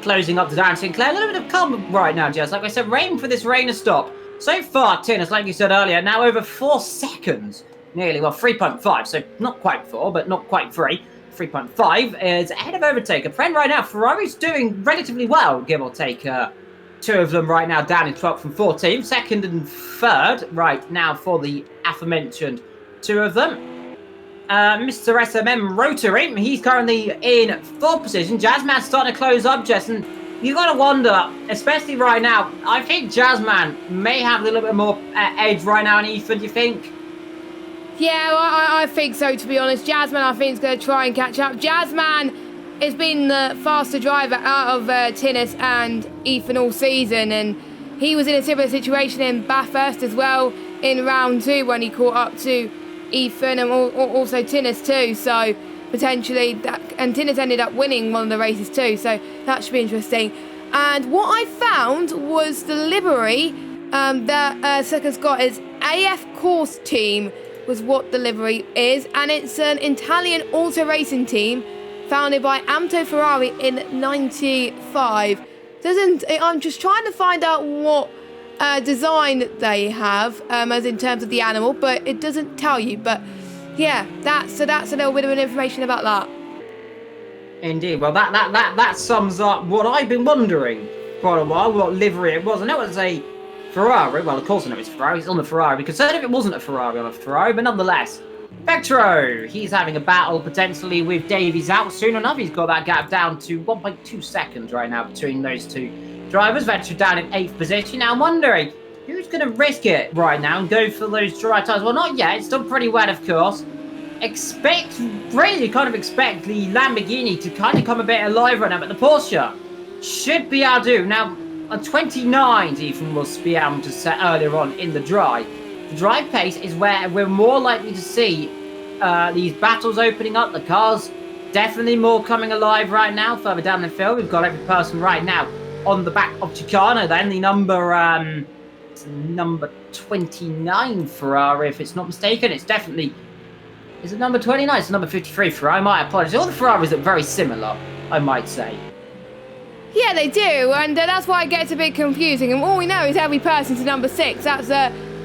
closing up to Dan Sinclair. A little bit of calm right now, Jess. Like I said, rain for this rain to stop. So far, Tinnis, like you said earlier, now over 4 seconds. Nearly, well, 3.5. So not quite 4, but not quite 3. 3.5 is ahead of overtaker. Pren right now, Ferrari's doing relatively well, give or take 2 of them right now down in 12th and 14th. 2nd and 3rd right now for the aforementioned 2 of them. Mr. SMM Rotary, he's currently in 4th position. Jazzman's starting to close up, Jess, and you got to wonder, especially right now, I think Jazzman may have a little bit more edge right now in Ethan, do you think? Yeah, well, I think so, to be honest. Jazzman, I think, is going to try and catch up. Jazzman has been the faster driver out of Tinnis and Ethan all season, and he was in a similar situation in Bathurst as well in round 2 when he caught up to Ethan and also Tinnis too, so potentially and Tinnis ended up winning one of the races too, so that should be interesting. And what I found was the livery that Slicker's got is AF Course Team. was what the livery is, and it's an Italian auto racing team founded by Amto Ferrari in 95. I'm just trying to find out what design they have, as in terms of the animal, but it doesn't tell you. But yeah, that's a little bit of information about that. Indeed. Well, that sums up what I've been wondering quite a while, what livery it was. I know it was a Ferrari. Well, of course I know it's Ferrari. It's on the Ferrari. Because if it wasn't a Ferrari on a Ferrari, but nonetheless. Vectro, he's having a battle potentially with Davies out soon enough. He's got that gap down to 1.2 seconds right now between those two drivers. Vectro down in 8th position. Now I'm wondering, who's going to risk it right now and go for those dry tyres? Well, not yet. It's done pretty well, of course. Expect the Lamborghini to kind of come a bit alive right now, but the Porsche should be able to. Now, on 29, Ethan will be able to set earlier on in the drive. The drive pace is where we're more likely to see these battles opening up. The cars definitely more coming alive right now. Further down the field, we've got every person right now on the back of Chicano. Then the number 29 Ferrari, if it's not mistaken. It's definitely... Is it number 29? It's number 53 Ferrari. I might apologise. All the Ferraris look very similar, I might say. Yeah, they do, and that's why it gets a bit confusing. And all we know is every person's number 6. That's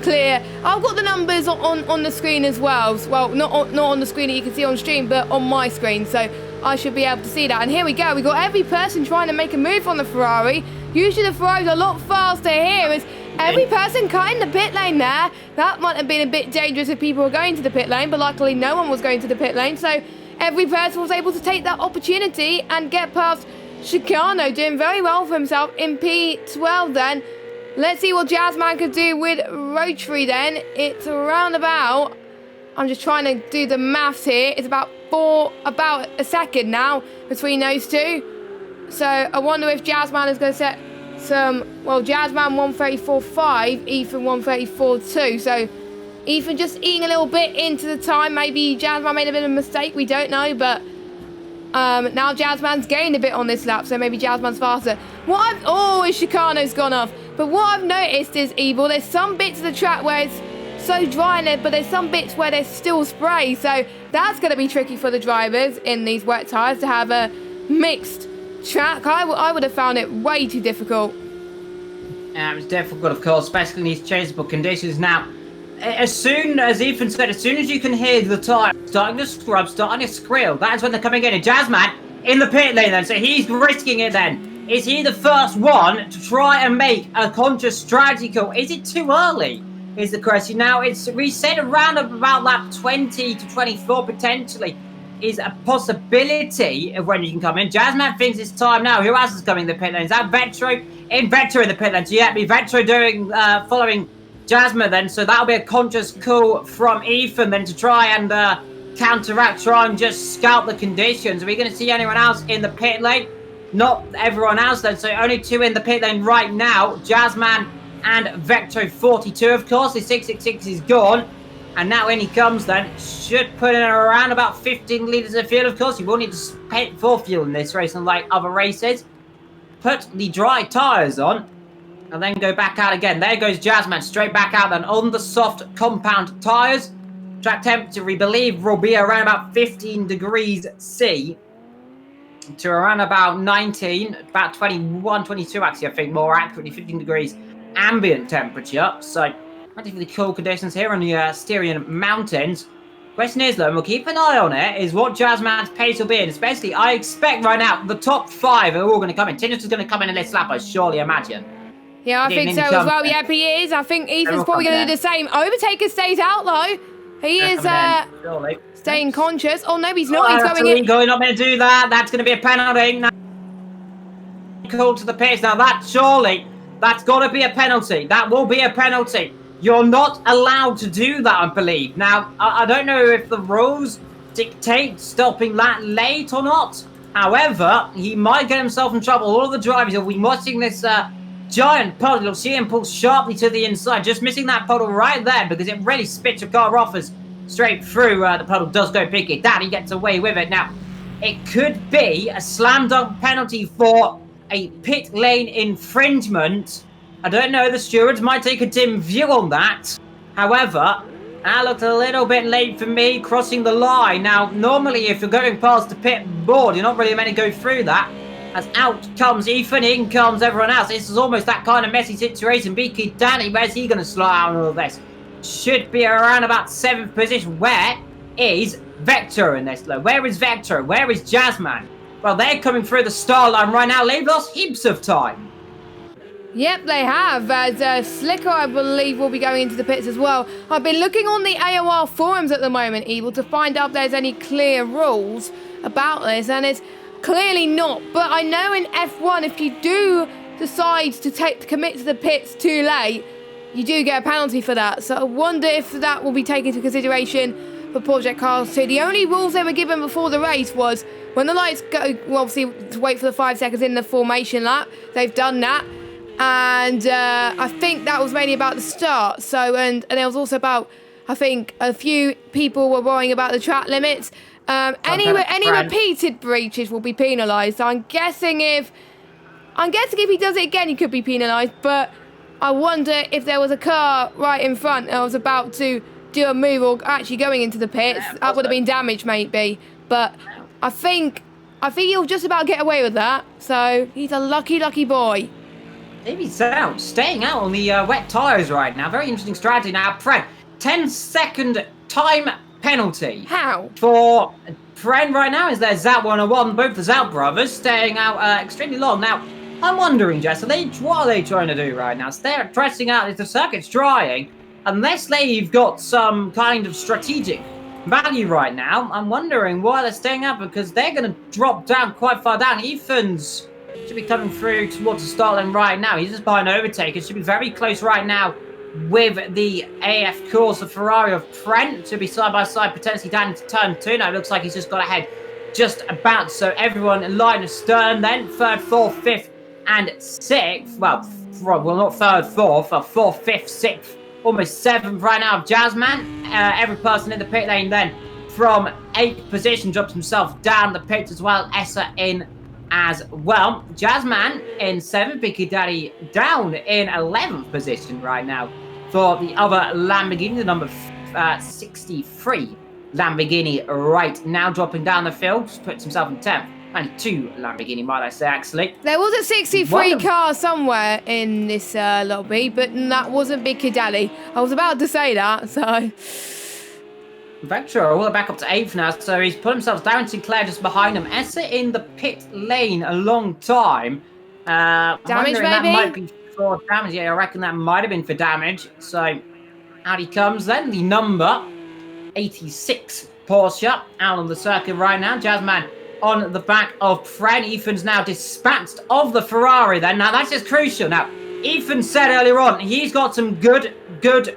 clear. I've got the numbers on the screen as well. Well, not on the screen that you can see on stream, but on my screen, so I should be able to see that. And here we go. We got every person trying to make a move on the Ferrari. Usually the Ferrari's a lot faster here. As every person cut in the pit lane there. That might have been a bit dangerous if people were going to the pit lane, but luckily no one was going to the pit lane. So every person was able to take that opportunity and get past Chicano, doing very well for himself in P12 then. Let's see what Jazzman could do with Rotary then. It's around about, I'm just trying to do the maths here. It's about a second now between those two. So I wonder if Jazzman is going to set some, well, Jazzman 134.5, Ethan 134.2. So Ethan just eating a little bit into the time. Maybe Jazzman made a bit of a mistake, we don't know, but now Jazzman's gained a bit on this lap, so maybe Jazzman's faster. His Chicano's gone off. But what I've noticed is, Evil, there's some bits of the track where it's so dry in it, but there's some bits where there's still spray. So that's going to be tricky for the drivers in these wet tyres to have a mixed track. I would have found it way too difficult. It was difficult, of course, especially in these changeable conditions. Now, as soon as Ethan said, as soon as you can hear the tyre starting to scrub, starting to squeal, that's when they're coming in. And Jazzman in the pit lane then, so he's risking it then. Is he the first one to try and make a conscious strategy call? Is it too early, is the question. Now, it's reset around about lap 20 to 24 potentially is a possibility of when you can come in. Jazzman thinks it's time now. Who else is coming in the pit lane? Is that Vectro? Vectro in the pit lane. So yeah, be Vectro following Jazzman then. So that'll be a conscious call from Ethan then to try and counteract, try and just scout the conditions. Are we going to see anyone else in the pit lane? Not everyone else then, so only 2 in the pit lane right now. Jazzman and Vectro 42, of course. The 666 is gone. And now in he comes then. Should put in around about 15 litres of fuel, of course. You will need to pay for fuel in this race, unlike other races. Put the dry tyres on. And then go back out again. There goes Jazzman, straight back out then on the soft compound tyres. Track temperature, we believe, will be around about 15 degrees C. To around about 19, about 21, 22 actually, I think, more accurately, 15 degrees ambient temperature. So, relatively cool conditions here on the Styrian Mountains. Question is, though, and we'll keep an eye on it, is what Jazzman's pace will be, and especially, I expect right now, the top 5 are all going to come in. Tinnitus is going to come in this lap, I surely imagine. Yeah, I think so as well. Yep, he is. I think Ethan's probably going to do the same. Overtaker stays out, though. He is staying conscious. Oh, no, he's not. He's going in. Not going to do that. That's going to be a penalty. Now, call to the pits. Now, that's got to be a penalty. That will be a penalty. You're not allowed to do that, I believe. Now, I don't know if the rules dictate stopping that late or not. However, he might get himself in trouble. All of the drivers will be watching this giant puddle. You'll see him pull sharply to the inside. Just missing that puddle right there because it really spits your car off as straight through. The puddle does go big. Daddy gets away with it. Now, it could be a slam dunk penalty for a pit lane infringement. I don't know. The stewards might take a dim view on that. However, That looked a little bit late for me crossing the line. Now, normally if you're going past the pit board, you're not really meant to go through that. As out comes Ethan, in comes everyone else. This is almost that kind of messy situation. BK Danny, where's he going to slot out on all of this? Should be around about 7th position. Where is Vector in this? Where is Vector? Where is Jazzman? Well, they're coming through the star line right now. They've lost heaps of time. Yep, they have, as Slicker, I believe, will be going into the pits as well. I've been looking on the AOR forums at the moment, Evil, to find out if there's any clear rules about this, and it's clearly not. But I know in F1, if you do decide to commit to the pits too late, you do get a penalty for that. So I wonder if that will be taken into consideration for Project Cars 2. The only rules they were given before the race was when the lights go, well, obviously, to wait for the 5 seconds in the formation lap. They've done that. And I think that was mainly about the start. So, and there was also about, I think, a few people were worrying about the track limits. Any repeated breaches will be penalised. So I'm guessing if he does it again, he could be penalised. But I wonder if there was a car right in front and was about to do a move or actually going into the pits, that would have been damage, maybe. But I think he'll just about get away with that. So he's a lucky boy. Maybe Sound staying out on the wet tyres right now. Very interesting strategy. Now, Pren, 10-second time penalty. How? For Pren right now is there Zat 101, both the Zat brothers staying out extremely long. Now, I'm wondering, Jess, what are they trying to do right now? So they're dressing out if the circuit's drying. Unless they've got some kind of strategic value right now, I'm wondering why they're staying out, because they're going to drop down quite far down. Ethan's should be coming through towards the start line right now. He's just behind overtake. It should be very close right now with the AF Corsa Ferrari of Trent. Should be side by side, potentially down into turn 2. Now it looks like he's just got ahead just about. So everyone in line astern then. 3rd, 4th, 5th and 6th. Well, not 3rd, 4th, but 4th, 5th, 6th, almost 7th right now of Jazzman. Every person in the pit lane then from 8th position drops himself down the pit as well. Essa in as well. Jazzman in 7th, Biggie Daddy down in 11th position right now for the other Lamborghini, the number 63 Lamborghini right now dropping down the field, puts himself in 10th. And 2 Lamborghini, might I say, actually. There was a 63 car somewhere in this lobby, but that wasn't Big Daddy. I was about to say that, so... Vector all the way back up to 8th now, so he's put himself down. Sinclair just behind him. Essa in the pit lane a long time. Damage, maybe? That might be for damage. Yeah, I reckon that might have been for damage. So, out he comes then. The number 86 Porsche out on the circuit right now. Jazzman on the back of Fred. Ethan's now dispatched of the Ferrari then. Now, that's just crucial. Now, Ethan said earlier on, he's got some good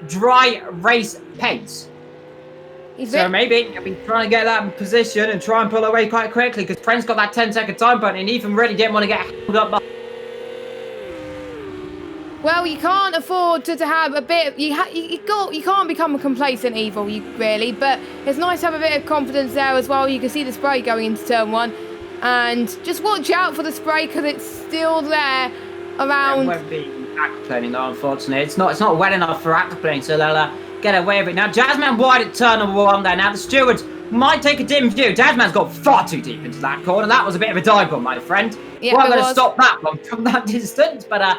dry race pace. So maybe he'll be trying to get that in position and try and pull away quite quickly, because Trent's got that 10-second time button and Ethan really didn't want to get held up by... Well, you can't afford to have a bit... You can't become a complacent, Evil, really, but it's nice to have a bit of confidence there as well. You can see the spray going into turn 1, and just watch out for the spray, because it's still there around... It won't be aquaplaning though, unfortunately. It's not wet enough for aquaplaning, so they'll get away with it. Now, Jazzman wide at turn number 1 there. Now, the stewards might take a dim view. Jazzman's got far too deep into that corner. That was a bit of a dive bomb, my friend. Yeah, well, I'm going to stop that one from that distance, but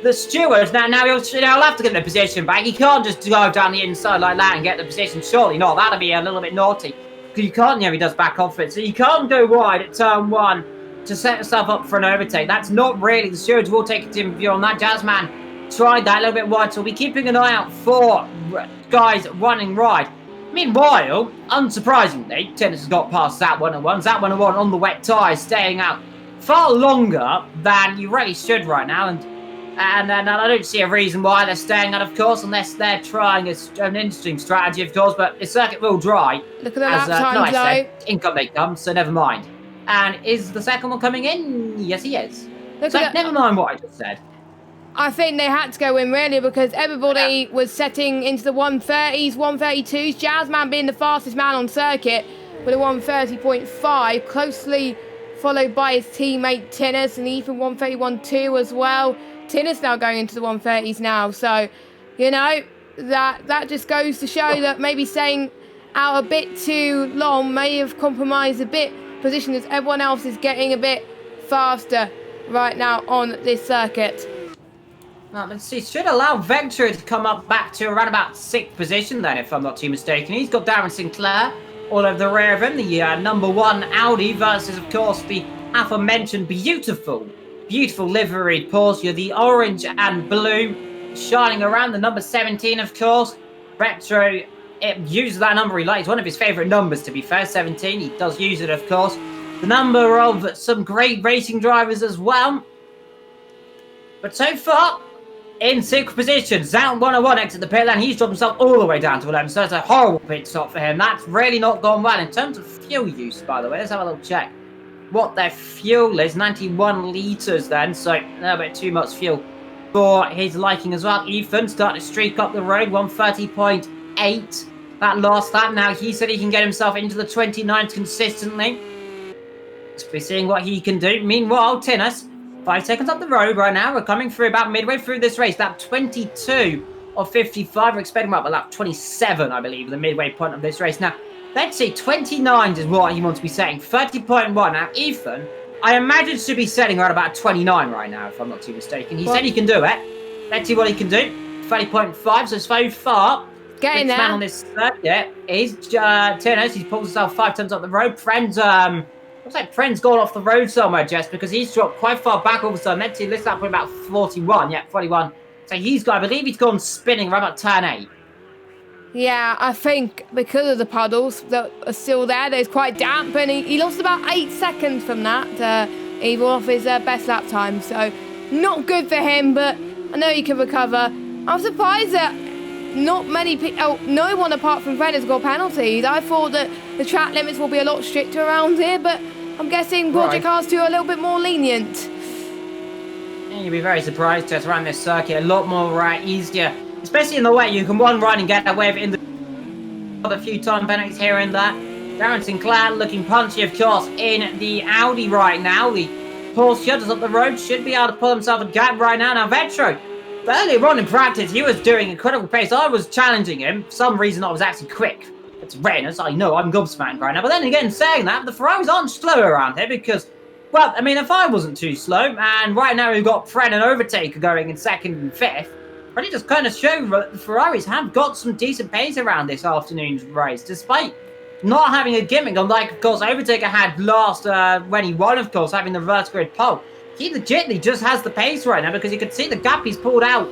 the stewards, now he'll have to get the position back. He can't just go down the inside like that and get the position. Surely not. That'd be a little bit naughty. Because you can't, he does back off it. So you can't go wide at turn 1 to set yourself up for an overtake. That's not really. The stewards will take a dim view on that. Jazzman tried that a little bit wide, so we'll be keeping an eye out for guys running right. Meanwhile, unsurprisingly, Tennis has got past Zat 101. Zat 101 on the wet tyres, staying out far longer than you really should right now. And I don't see a reason why they're staying out, of course, unless they're trying an interesting strategy, of course. But the circuit will dry. Look at the lap times, though. In come they come, so never mind. And is the second one coming in? Yes, he is. Never mind what I just said. I think they had to go in, really, because everybody was setting into the 130s, 132s. Jazzman being the fastest man on circuit with a 130.5, closely followed by his teammate Tinnis, and Ethan 131.2 as well. Tinnis now going into the 130s now, so, that just goes to show that maybe staying out a bit too long may have compromised a bit position as everyone else is getting a bit faster right now on this circuit. Well, let's see, should allow Vector to come up back to around about 6th position then, if I'm not too mistaken. He's got Darren Sinclair all over the rear of him, the number 1 Audi versus, of course, the aforementioned beautiful liveried Porsche, the orange and blue, shining around the number 17, of course. Retro, it uses that number he likes, one of his favourite numbers, to be fair, 17. He does use it, of course. The number of some great racing drivers as well. But so far, in 6th position, Zout 101 exit the pit lane. He's dropped himself all the way down to 11, so that's a horrible pit stop for him. That's really not gone well. In terms of fuel use, by the way, let's have a little check what their fuel is. 91 litres then, so a little bit too much fuel for his liking as well. Ethan starting to streak up the road, 130.8. That last lap. Now he said he can get himself into the 29th consistently. Let's be seeing what he can do. Meanwhile, Tinnis, 5 seconds up the road right now. We're coming through about midway through this race. Lap 22 of 55. We're expecting about lap 27, I believe, the midway point of this race. Now, let's see, 29 is what he wants to be setting. 30.1. Now, Ethan, I imagine should be setting around about 29 right now, if I'm not too mistaken. He said he can do it. Let's see what he can do. 30.5, so far, getting there. Man on this circuit is Tinnis. He's pulled himself 5 times up the road. Friends, looks like Friend's gone off the road somewhere, Jess, because he's dropped quite far back all of a sudden. Let's see, this lap point about 41. Yeah, 41. So he's got, I believe he's gone spinning right about turn 8. Yeah, I think because of the puddles that are still there, there's quite damp, and he lost about 8 seconds from that, even off his best lap time. So not good for him, but I know he can recover. I'm surprised that not many people, no one apart from Fred has got penalties. I thought that the track limits will be a lot stricter around here, but I'm guessing Project Cars 2 are a little bit more lenient. Yeah, you'd be very surprised just around this circuit. A lot more easier, especially in the way you can one run and get away with it in the a few time penalties here and there. Darren Sinclair looking punchy, of course, in the Audi right now. The Porsche shutters up the road, should be able to pull himself a gap right now. Now, Vetro, earlier on in practice, he was doing incredible pace. I was challenging him. For some reason, I was actually quick. It's Reynolds. I know I'm gobsmacked right now. But then again, saying that, the Ferraris aren't slow around here because, well, I mean, if I wasn't too slow, and right now we've got Fred and Overtaker going in 2nd and 5th, but it just kind of shows that the Ferraris have got some decent pace around this afternoon's race, despite not having a gimmick, unlike, of course, Overtaker had last when he won, of course, having the reverse grid pole. He legitimately just has the pace right now because you can see the gap he's pulled out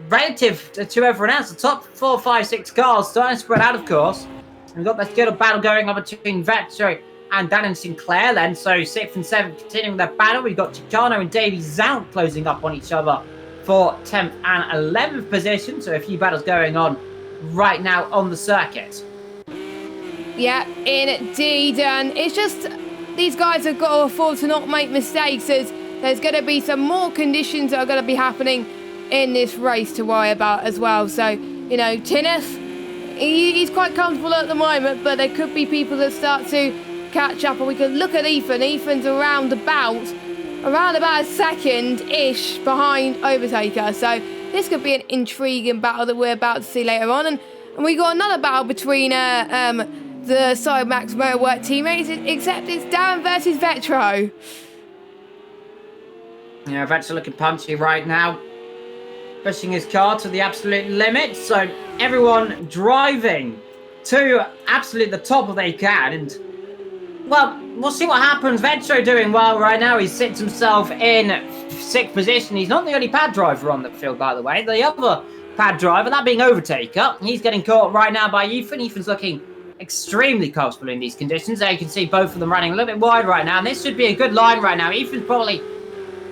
relative to everyone else. The top 4, 5, 6 cars starting to spread out, of course. And we've got this good battle going on between Vetro and Dan and Sinclair then. So 6th and 7th continuing their battle. We've got Chicano and Davey Zout closing up on each other for 10th and 11th position. So a few battles going on right now on the circuit. Yeah, indeed. And it's just these guys have got to afford to not make mistakes, as there's going to be some more conditions that are going to be happening in this race to worry about as well. So, you know, Tinneth, he's quite comfortable at the moment, but there could be people that start to catch up. And we can look at Ethan. Ethan's around about a second-ish behind Overtaker. So this could be an intriguing battle that we're about to see later on. And we got another battle between the Cybermax Motorwork teammates, except it's Darren versus Vetro. Yeah, Vetro looking punchy right now, pushing his car to the absolute limit. So everyone driving to absolute the top of they can. And, well, we'll see what happens. Vetro doing well right now. He sits himself in 6th position. He's not the only pad driver on the field, by the way. The other pad driver, that being Overtaker, he's getting caught right now by Ethan. Ethan's looking extremely comfortable in these conditions. There you can see both of them running a little bit wide right now. And this should be a good line right now. Ethan's probably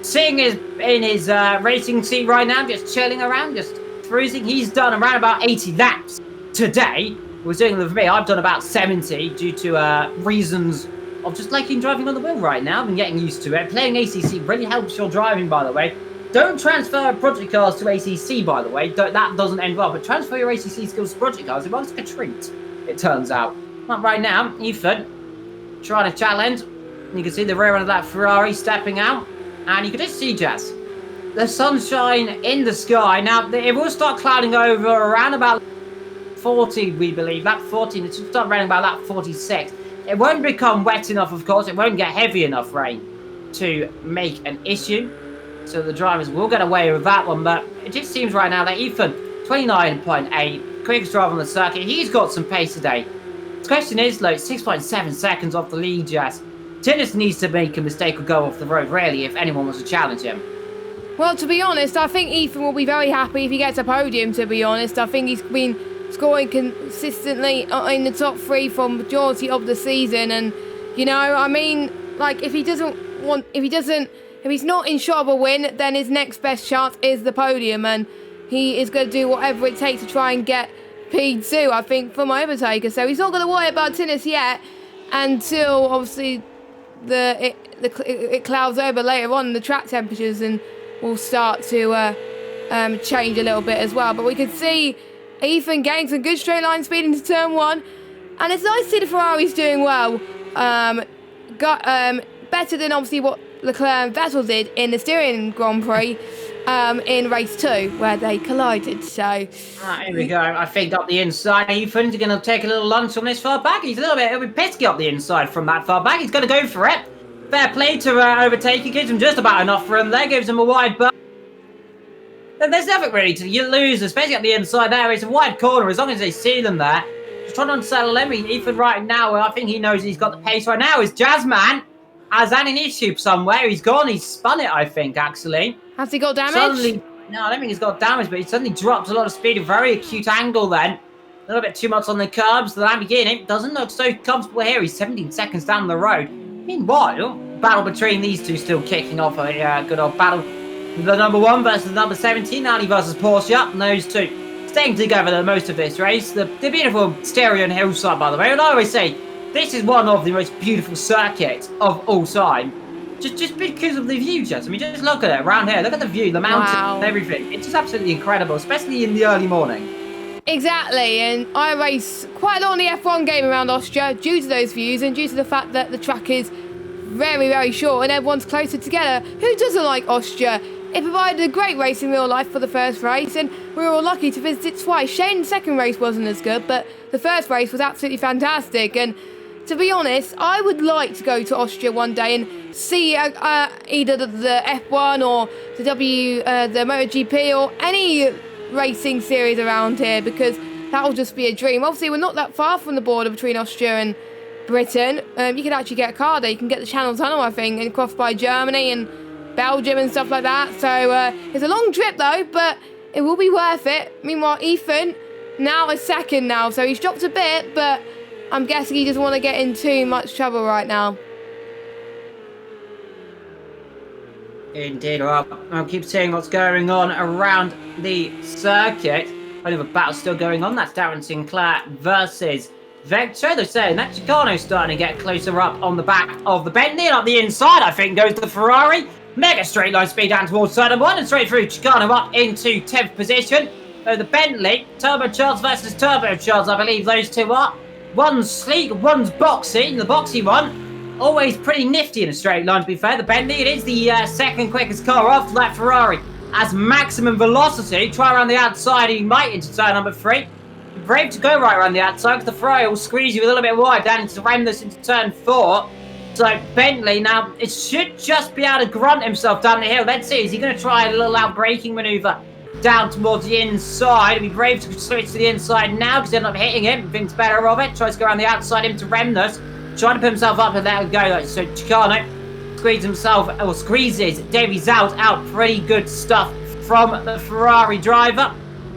sitting in his racing seat right now, just chilling around, just cruising. He's done around about 80 laps today. Was doing them for me. I've done about 70 due to reasons of just liking driving on the wheel right now. I've been getting used to it. Playing ACC really helps your driving, by the way. Don't transfer Project Cars to ACC, by the way. That doesn't end well. But transfer your ACC skills to Project Cars. It works like a treat, it turns out. But right now, Ethan trying to challenge. You can see the rear end of that Ferrari stepping out. And you can just see, Jazz, the sunshine in the sky. Now, it will start clouding over around about 40, we believe. That 14, it should start raining about that 46. It won't become wet enough, of course. It won't get heavy enough rain to make an issue. So the drivers will get away with that one. But it just seems right now that Ethan, 29.8, quickest driver on the circuit. He's got some pace today. The question is, like, 6.7 seconds off the lead, Jess. Tinnis needs to make a mistake or go off the road, really, if anyone wants to challenge him. Well, to be honest, I think Ethan will be very happy if he gets a podium, to be honest. I think he's been scoring consistently in the top 3 for majority of the season. And, you know, I mean, like, if he's not in shot of a win, then his next best chance is the podium. And he is going to do whatever it takes to try and get P2, I think, from overtaker. So he's not going to worry about Tinnis yet until, obviously, it clouds over later on, the track temperatures, and will start to change a little bit as well. But we can see Ethan getting some good straight line speed into turn 1, and it's nice to see the Ferraris doing well. Better than obviously what Leclerc and Vettel did in the Styrian Grand Prix in race 2, where they collided. So here we go. I think up the inside, Ethan's going to take a little lunch on this far back. He's a little bit pesky up the inside from that far back. He's going to go for it. Fair play to overtake. He gives him just about enough room there. Gives him a wide berth. There's nothing really to you lose, especially at the inside there. It's a wide corner as long as they see them there. Just trying to unsettle him. Ethan right now, I think he knows he's got the pace right now. Is Jazzman has had an issue somewhere. He's gone. He's spun it, I think, actually. Has he got damage? Suddenly, no, I don't think he's got damage, but he suddenly dropped a lot of speed. A very acute angle then. A little bit too much on the curbs. The Lamborghini doesn't look so comfortable here. He's 17 seconds down the road. Meanwhile, battle between these two still kicking off. A good old battle. The number 1 versus the number 17. Ali versus Porsche. And those two staying together the most of this race. The beautiful Styrian hillside, by the way. And I always say, this is one of the most beautiful circuits of all time. Just because of the view, Jess. I mean, just look at it around here. Look at the view, the mountains, and everything. It's just absolutely incredible, especially in the early morning. Exactly, and I race quite a lot on the F1 game around Austria due to those views and due to the fact that the track is very, very short and everyone's closer together. Who doesn't like Austria? It provided a great race in real life for the first race, and we were all lucky to visit it twice. Shane, the second race wasn't as good, but the first race was absolutely fantastic. And to be honest, I would like to go to Austria one day and see either the F1 or the MotoGP or any racing series around here, because that will just be a dream. Obviously, we're not that far from the border between Austria and Britain. You can actually get a car there. You can get the Channel Tunnel, I think, and cross by Germany and Belgium and stuff like that. So it's a long trip though, but it will be worth it. Meanwhile, Ethan now is second now, so he's dropped a bit, but I'm guessing he doesn't want to get in too much trouble right now. Indeed, well, I'll keep seeing what's going on around the circuit. Only the battle still going on. That's Darren Sinclair versus Vector. They're saying that Chicano's starting to get closer up on the back of the Bentley. And up the inside, I think, goes the Ferrari. Mega straight line speed down towards turn 1 and straight through Chicano up into 10th position. So the Bentley, turbocharged versus turbocharged, I believe those two are. One's sleek, one's boxy. The boxy one, always pretty nifty in a straight line, to be fair. The Bentley, it is the second quickest car after that Ferrari. Has maximum velocity. Try around the outside, he might into turn number 3. Brave to go right around the outside, because the Ferrari will squeeze you a little bit wide down into ram this into turn 4. So Bentley now, it should just be able to grunt himself down the hill. Let's see, is he going to try a little out braking manoeuvre down towards the inside? Be brave to switch to the inside now, because he ended up hitting him. Thinks better of it. Tries to go around the outside into Remnus. Trying to put himself up and let it go. So Chicano squeezes Davy Zout out. Pretty good stuff from the Ferrari driver.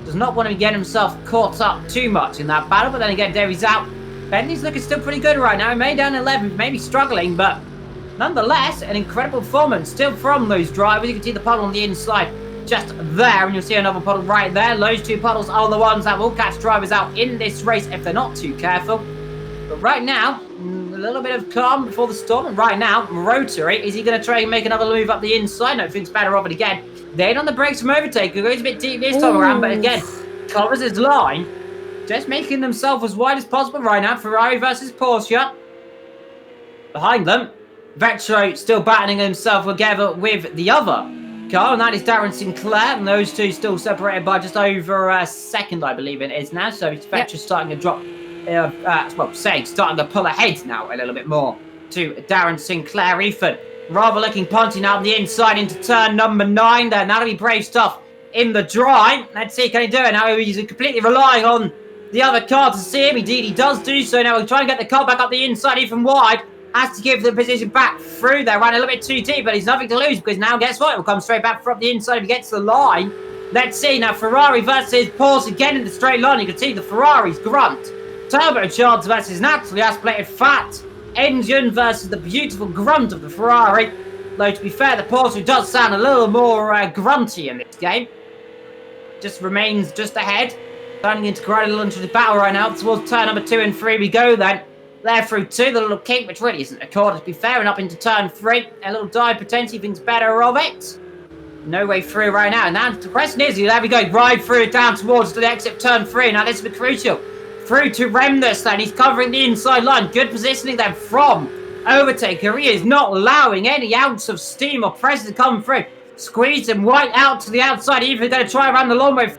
Does not want to get himself caught up too much in that battle, but then again, Davy's out. Bentley's looking still pretty good right now. He may down 11th, maybe struggling, but nonetheless, an incredible performance still from those drivers. You can see the puddle on the inside just there, and you'll see another puddle right there. Those two puddles are the ones that will catch drivers out in this race if they're not too careful. But right now, a little bit of calm before the storm. And right now, Rotary, is he going to try and make another move up the inside? No, thinks better of it again. They're on the brakes from overtaker. Goes a bit deep this time around, but again, covers his line. Just making themselves as wide as possible right now. Ferrari versus Porsche. Behind them, Vetro still battling himself together with the other car, and that is Darren Sinclair, and those two still separated by just over a second, I believe it is now, so Vetcher's starting to drop, starting to pull ahead now a little bit more to Darren Sinclair. Ethan, rather looking punting out the inside into turn number 9 there. That'll be brave stuff in the dry. Let's see, can he do it? Now he's completely relying on the other car to see him. Indeed, he does do so. Now we'll try and get the car back up the inside, even wide. Has to give the position back through there. Ran a little bit too deep, but he's nothing to lose because now, guess what? It will come straight back from the inside if he gets to the line. Let's see. Now, Ferrari versus Porsche again in the straight line. You can see the Ferrari's grunt. Turbocharged versus naturally aspirated fat engine versus the beautiful grunt of the Ferrari. Though, to be fair, the Porsche does sound a little more grunty in this game. Just remains just ahead. Turning into quite a little into the battle right now. Towards turn number 2 and 3 we go then. There through 2, the little kick, which really isn't a corner to be fair, and up into turn 3. A little dive potentially thinks better of it. No way through right now. And now the question is, there we go, right through down towards the exit turn 3. Now this is the crucial. Through to Remnus then, he's covering the inside line. Good positioning then from Overtaker. He is not allowing any ounce of steam or pressure to come through. Squeeze him right out to the outside. Even going to try around the long way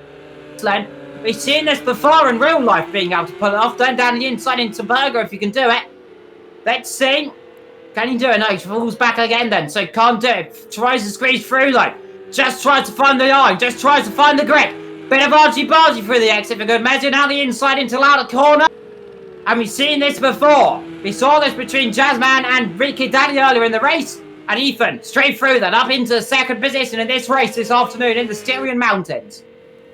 lane. We've seen this before in real life, being able to pull it off. Then down the inside into Berger if you can do it. Let's see. Can he do it? No, he falls back again then. So can't do it. Tries to squeeze through like. Just tries to find the line. Just tries to find the grip. Bit of argy-bargy through the exit for good measure. Now the inside into Lauda corner. And we've seen this before. We saw this between Jazzman and Ricky Daddy earlier in the race. And Ethan, straight through then, up into second position in this race this afternoon in the Styrian Mountains.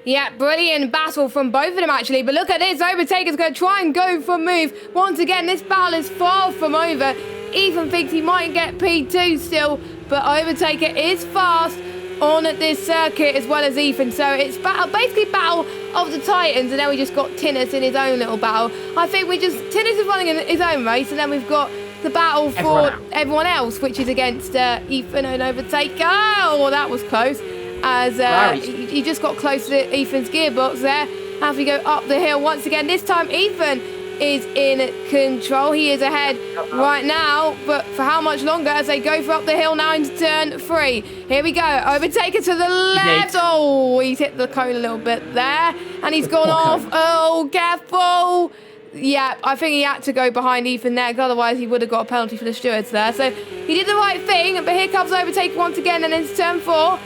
Yeah, brilliant battle from both of them, actually. But look at this. Overtaker's going to try and go for a move. Once again, this battle is far from over. Ethan thinks he might get P2 still, but Overtaker is fast on this circuit as well as Ethan. So it's basically battle of the Titans, and then we just got Tinnis in his own little battle. I think Tinnis is running in his own race, and then we've got the battle for everyone else, which is against Ethan and Overtaker. Oh, that was close. As he just got close to Ethan's gearbox there. As we go up the hill once again, this time Ethan is in control. He is ahead right now, but for how much longer as they go for up the hill now into turn 3. Here we go. Overtaker to the left. Oh, he's hit the cone a little bit there, and he's gone off. Oh, careful. Yeah, I think he had to go behind Ethan there, otherwise he would have got a penalty for the stewards there. So he did the right thing, but here comes Overtaker once again, and into turn 4.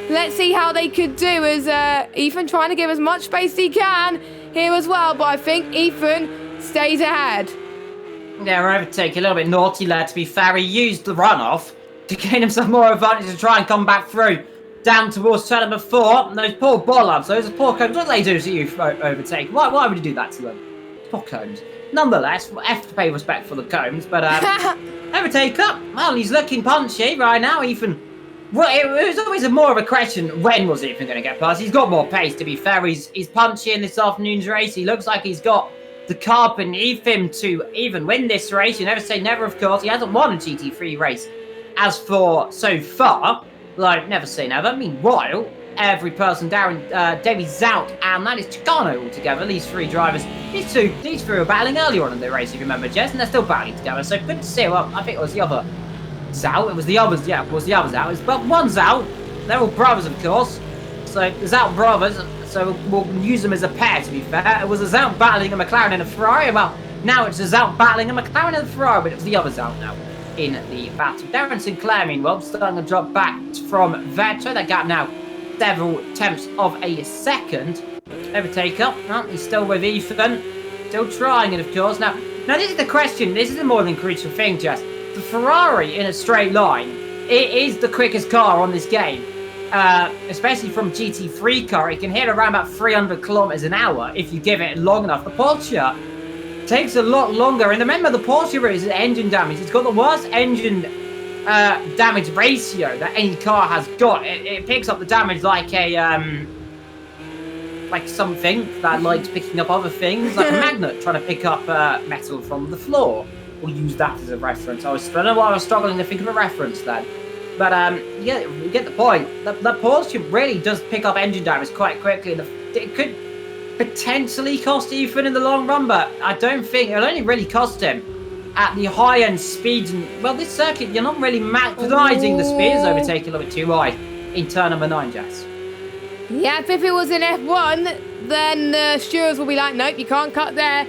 Let's see how they could do as Ethan trying to give as much space as he can here as well. But I think Ethan stays ahead. Yeah, Overtaker, a little bit naughty lad to be fair. He used the runoff to gain himself more advantage to try and come back through. Down towards turn number 4. And those poor bollards, those poor cones, what do they do to you, Overtaker? Why would you do that to them? Poor cones. Nonetheless, we'll have to pay respect for the cones. But Overtaker, well, he's looking punchy right now, Ethan. Well, it was always more of a question, when was Ethan going to get past? He's got more pace, to be fair. He's punchy in this afternoon's race. He looks like he's got the car beneath him to even win this race. You never say never, of course. He hasn't won a GT3 race as for so far. Like, never say never. Meanwhile, every person, Davey Zout, and that is Chicano altogether, these 3 drivers. These three were battling earlier on in the race, if you remember, Jess, and they're still battling together. So good to see. Well, I think it was the other Zout. It was the others, yeah, of course, the others out. But one Zout. They're all brothers, of course. So the Zout brothers. So we'll use them as a pair, to be fair. It was a Zout battling a McLaren and a Ferrari. Well, now it's a Zout battling a McLaren and a Ferrari, but it's the other Zout now in the battle. Darren Sinclair, meanwhile, starting to drop back from Vettel. That gap now several tenths of a second. Overtaker. Well, he's still with Ethan. Still trying it, of course. Now this is the question. This is a more than crucial thing, Jess. The Ferrari in a straight line, it is the quickest car on this game. Especially from GT3 car, it can hit around about 300 kilometers an hour if you give it long enough. The Porsche takes a lot longer. And remember, the Porsche is engine damage. It's got the worst engine damage ratio that any car has got. It picks up the damage like a like something that likes picking up other things, like a magnet trying to pick up metal from the floor. We'll use that as a reference. I don't know why I was struggling to think of a reference then. But yeah, you get the point. The Porsche really does pick up engine damage quite quickly. It could potentially cost Ethan in the long run, but I don't think it'll only really cost him at the high-end speeds. And well, this circuit, you're not really maximizing the speeds. Overtaking a little bit too high. in turn number 9, Jess. Yep, if it was in F1, then the stewards will be like, nope, you can't cut there.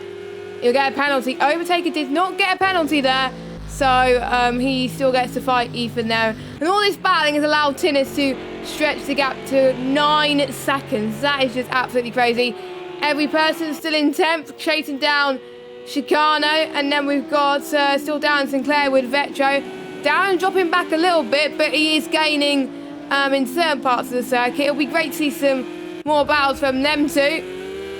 You'll get a penalty. Overtaker did not get a penalty there, so he still gets to fight Ethan there. And all this battling has allowed Tinnis to stretch the gap to 9 seconds. That is just absolutely crazy. Every person still in 10th, chasing down Chicano, and then we've got still Darren Sinclair with Vetro. Darren dropping back a little bit, but he is gaining in certain parts of the circuit. It'll be great to see some more battles from them two.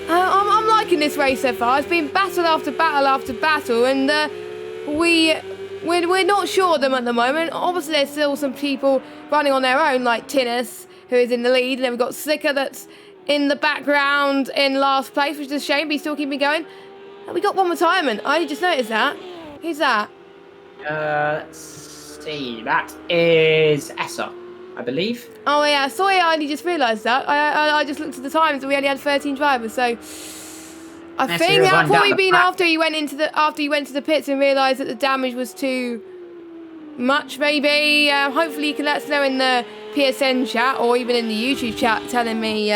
I'm liking this race so far. It's been battle after battle after battle, and we're not sure of them at the moment. Obviously, there's still some people running on their own, like Tinnis, who is in the lead, and then we've got Slicker that's in the background in last place, which is a shame, but he's still keeping going. And we got one retirement. I just noticed that. Who's that? Let's see. That is Essa, I believe. Oh yeah, sorry, I only just realised that. I just looked at the times and we only had 13 drivers, so I think that probably been after he went to the pits and realised that the damage was too much, maybe. Hopefully you can let us know in the PSN chat or even in the YouTube chat telling me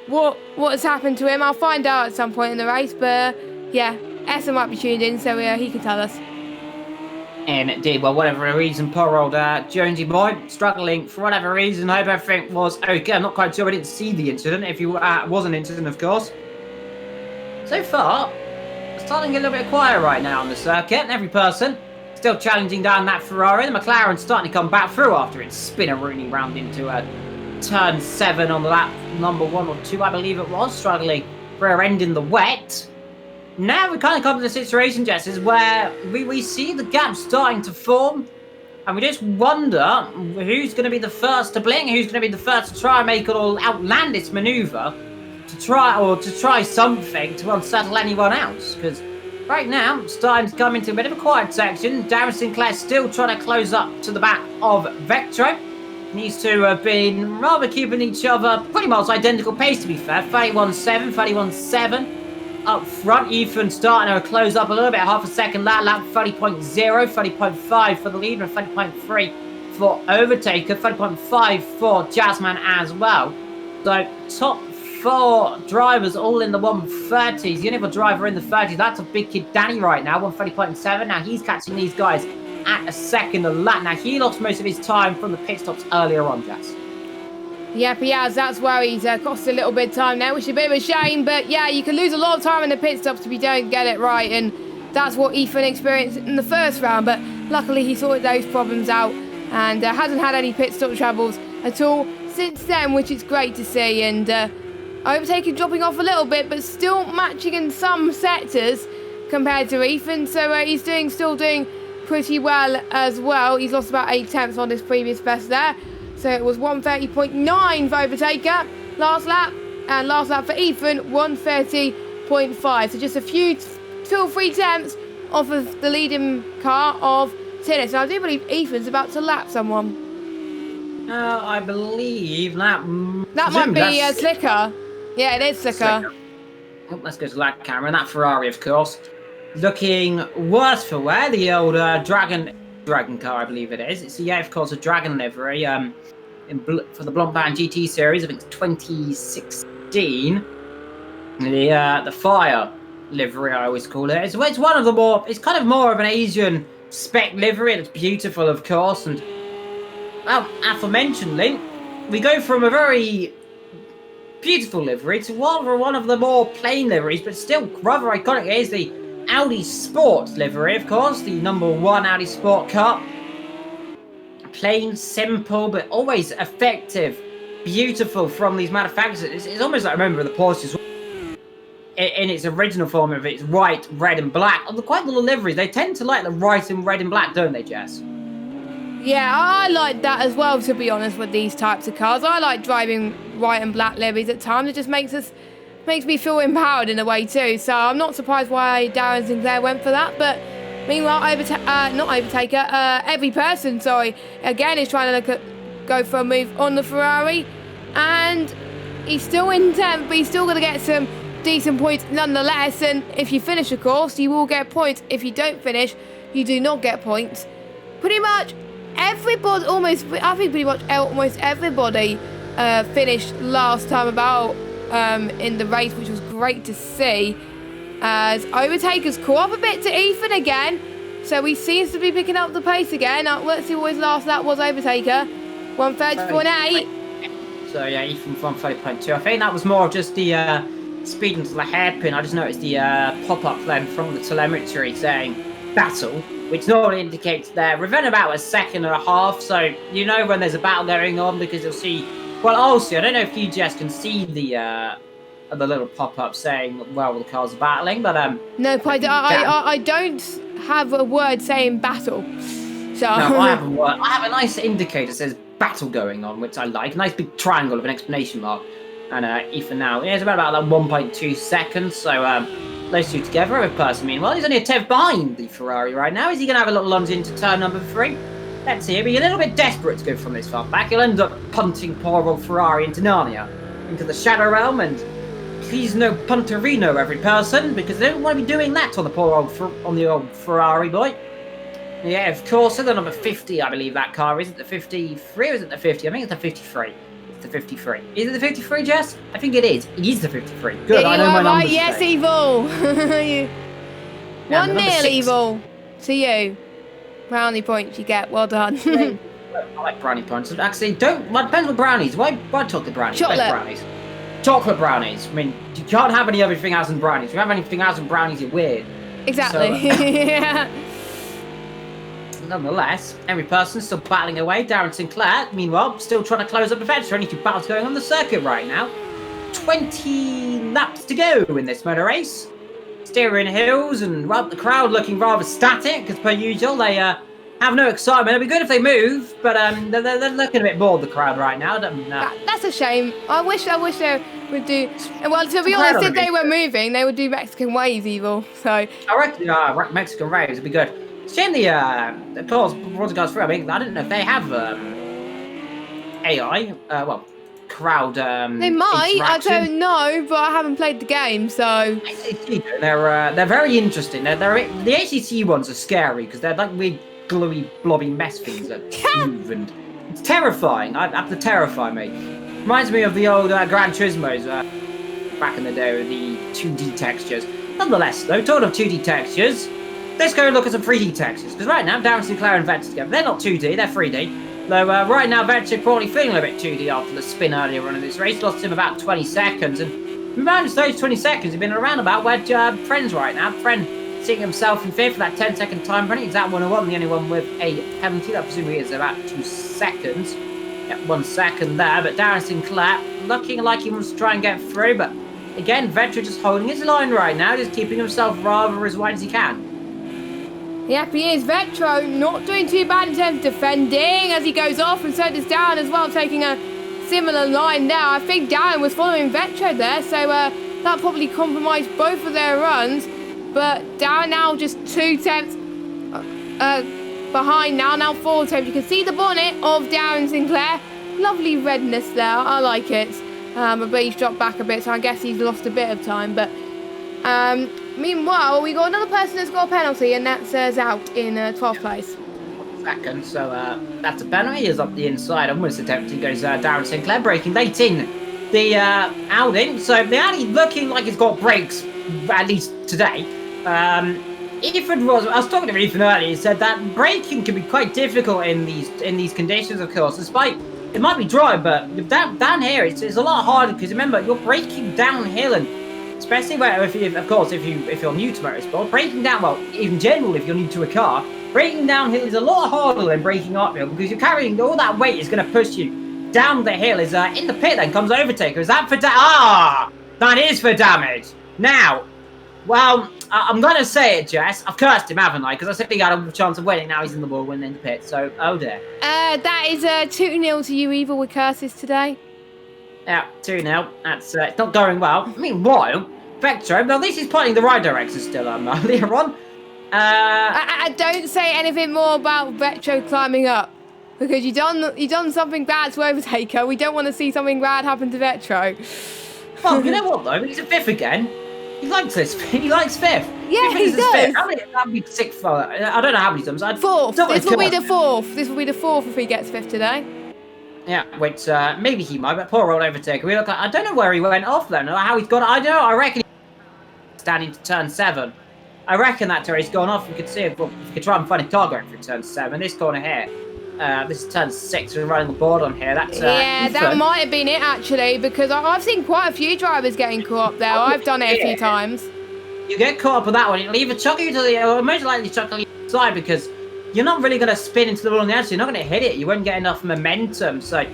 what has happened to him. I'll find out at some point in the race, but yeah, Essa might be tuned in, so he can tell us. Indeed, well, whatever reason, poor old Jonesy boy, struggling for whatever reason. Hope everything was okay. I'm not quite sure, I didn't see the incident, if you was an incident, of course. So far, it's starting to get a little bit quiet right now on the circuit. Every person still challenging down that Ferrari. The McLaren's starting to come back through after its spin-a-rooney round into turn 7 on lap number 1 or 2, I believe it was, struggling rear end in the wet. Now we kind of come to the situation, Jess, is where we see the gap starting to form, and we just wonder who's going to be the first to blink, who's going to be the first to try and make an all outlandish manoeuvre to try something to unsettle anyone else. Because right now, it's starting to come into a bit of a quiet section. Darren Sinclair still trying to close up to the back of Vectro. These two have been rather keeping each other pretty much identical pace, to be fair. 31.7, 31.7. Up front, Ethan starting to close up a little bit, half a second lap 30.0, 30.5 for the leader, and 30.3 for Overtaker, 30.5 for Jazzman as well. So, top 4 drivers all in the 130s. The only other driver in the 30s, that's a big kid Danny right now, 130.7. Now he's catching these guys at a second a lap. Now he lost most of his time from the pit stops earlier on, Jazz. Yep, he has. That's where he's cost a little bit of time now, which is a bit of a shame. But yeah, you can lose a lot of time in the pit stops if you don't get it right. And that's what Ethan experienced in the first round. But luckily he sorted those problems out and hasn't had any pit stop troubles at all since then, which is great to see. And Overtaker dropping off a little bit, but still matching in some sectors compared to Ethan. So he's still doing pretty well as well. He's lost about 8 tenths on his previous best there. So it was 130.9 for Overtaker last lap, and last lap for Ethan, 130.5. So just a few, 2 or 3 tenths off of the leading car of Tinnis. And I do believe Ethan's about to lap someone. I believe that might be Slicker. Yeah, it is Slicker. Oh, let's go to that camera. And that Ferrari, of course, looking worse for wear. The old Dragon car, I believe it is. It's, yeah, of course, a Dragon livery for the Blancpain GT series. I think it's 2016. The Fire livery, I always call it. It's one of the more. It's kind of more of an Asian spec livery. It's beautiful, of course. And well, aforementionedly, we go from a very beautiful livery to one of the more plain liveries, but still rather iconic. It is the Audi Sport livery, of course, the number 1 Audi Sport car. Plain, simple, but always effective, beautiful from these manufacturers. It's almost like, remember, the Porsche in its original form of its white, red, and black. Of the quite little liveries, they tend to like the white and red and black, don't they, Jess? Yeah, I like that as well, to be honest, with these types of cars. I like driving white and black liveries at times. It just makes me feel empowered in a way too. So I'm not surprised why Darren Sinclair went for that. But meanwhile, every person, again is trying to go for a move on the Ferrari, and he's still in 10th, but he's still going to get some decent points nonetheless. And if you finish a course, you will get points. If you don't finish, you do not get points. Pretty much everybody, I think pretty much almost everybody finished last time about in the race, which was great to see. As Overtaker's caught up a bit to Ethan again, so he seems to be picking up the pace again. Let's see what his last lap was, Overtaker. 1:34.8. So yeah, Ethan 1:30.2. I think that was more of just the speed into the hairpin. I just noticed the pop-up then from the telemetry saying battle, which normally indicates they're within about a second and a half. So you know when there's a battle going on because you'll see. Well, also I don't know if you just can see the little pop-up saying well the cars are battling, but no, I don't have a word saying battle. So no, I have a word. I have a nice indicator that says battle going on, which I like. A nice big triangle of an exclamation mark. And Ethan now is about like 1.2 seconds. So those two together have person. Meanwhile, he's only a tenth behind the Ferrari right now. Is he going to have a little lunge into turn number 3? Let's see. He'll be a little bit desperate to go from this far back. He'll end up punting poor old Ferrari into Narnia, into the Shadow Realm, and please no punterino every person, because they don't want to be doing that on the poor old Ferrari boy. Yeah, of course. So the number 50, I believe that car is. It the 53 or is it the 50? I think it's the 53. It's the 53. Is it the 53, Jess? I think it is. It is the 53. Good. Yeah, I know my numbers. Right. Yes, today. Evil. 1-0, 6. Evil. To you. Brownie points you get. Well done. I like brownie points. Actually, don't. Well, it depends on brownies. Why chocolate brownies? Chocolate. Best brownies. Chocolate brownies. I mean, you can't have any everything else than brownies. If you have anything else than brownies, you're weird. Exactly. So, Yeah. Nonetheless, every person's still battling away. Darren Sinclair, meanwhile, still trying to close up the fence. Only 2 battles going on the circuit right now. 20 laps to go in this motor race. Steering hills and well, the crowd looking rather static, as per usual. They have no excitement. It'd be good if they move, but they're looking a bit bored, the crowd right now. That's a shame. I wish they would do. Well, to be honest, if they were moving, they would do Mexican waves, Evil. So I reckon Mexican waves would be good. Shame the cars broadcast through. I mean, I don't know if they have AI. Crowd. They might. I don't know, but I haven't played the game, so. They're very interesting. The HCC ones are scary because they're like weird, gluey, blobby mess things that move, and it's terrifying. I have to terrify me. Reminds me of the old Gran Turismos back in the day with the 2D textures. Nonetheless, though, talking of 2D textures. Let's go and look at some 3D textures, because right now, Darren Sinclair and Vetch together, they're not 2D, they're 3D. Though right now, Vetch is probably feeling a bit 2D after the spin earlier on in this race, lost him about 20 seconds, and managed those 20 seconds have been around about where Friend's right now. Friend seeing himself in 5th for that 10-second time penalty. Is that 101, the only one with a penalty, that presumably is about 2 seconds. Yeah, 1 second there, but Darren Sinclair looking like he wants to try and get through, but again, Vetch just holding his line right now, just keeping himself rather as wide as he can. Yep, he is. Vetro not doing too bad in terms of defending as he goes off, and so does Darren as well, taking a similar line there. I think Darren was following Vetro there, so that probably compromised both of their runs. But Darren now just 2 tenths behind now 4 tenths. You can see the bonnet of Darren Sinclair. Lovely redness there. I like it. But he's dropped back a bit, so I guess he's lost a bit of time. But meanwhile, we got another person that's got a penalty, and that's Zout in 12th place. Second, so that's a penalty. Is up the inside. Almost attempted. Goes Darren Sinclair, breaking late in the outing. So the Audi looking like it's got brakes, at least today. Ethan was. I was talking to Ethan earlier. He said that braking can be quite difficult in these conditions. Of course, despite it might be dry, but down here it's a lot harder because remember you're braking downhill and. Especially where, if you're new to motorsport, braking down, well, even generally if you're new to a car, braking downhill is a lot harder than braking uphill because you're carrying all that weight is going to push you down the hill. Is in the pit then comes Overtaker. Is that for that is for damage. Now, well, I'm going to say it, Jess. I've cursed him, haven't I? Because I said he had a chance of winning. Now he's in the wall winning the pit. So, oh dear. That is 2-0 to you, Evil, with curses today. Yeah, 2-0. That's it's not going well. Meanwhile, Vectro, well, this is pointing the right direction still, earlier on. I don't say anything more about Vetro climbing up because you done something bad to Overtaker. We don't want to see something bad happen to Vetro. Well, you know what though? He's a 5th again. He likes this. He likes fifth. Yeah, he does. Fifth. That'd be sixth for. I don't know how many times. Fourth. This will be the fourth. This will be the fourth if he gets fifth today. Yeah, which maybe he might, but poor old overtaker. We look at, I don't know where he went off then, or how he's gone. I reckon he's standing to turn 7. I reckon that's where he's gone off. You could see it. Well, you could try and find a car going through turn 7. This corner here. This is turn 6. We're running the board on here. That's yeah, Ethan. that might have been it actually, because I've seen quite a few drivers getting caught up there. I've done it a few times. You get caught up with that one. It'll either chuck you to the, or most likely chuck you to the side because you're not really going to spin into the wall on the outside. You're not going to hit it. You won't get enough momentum. So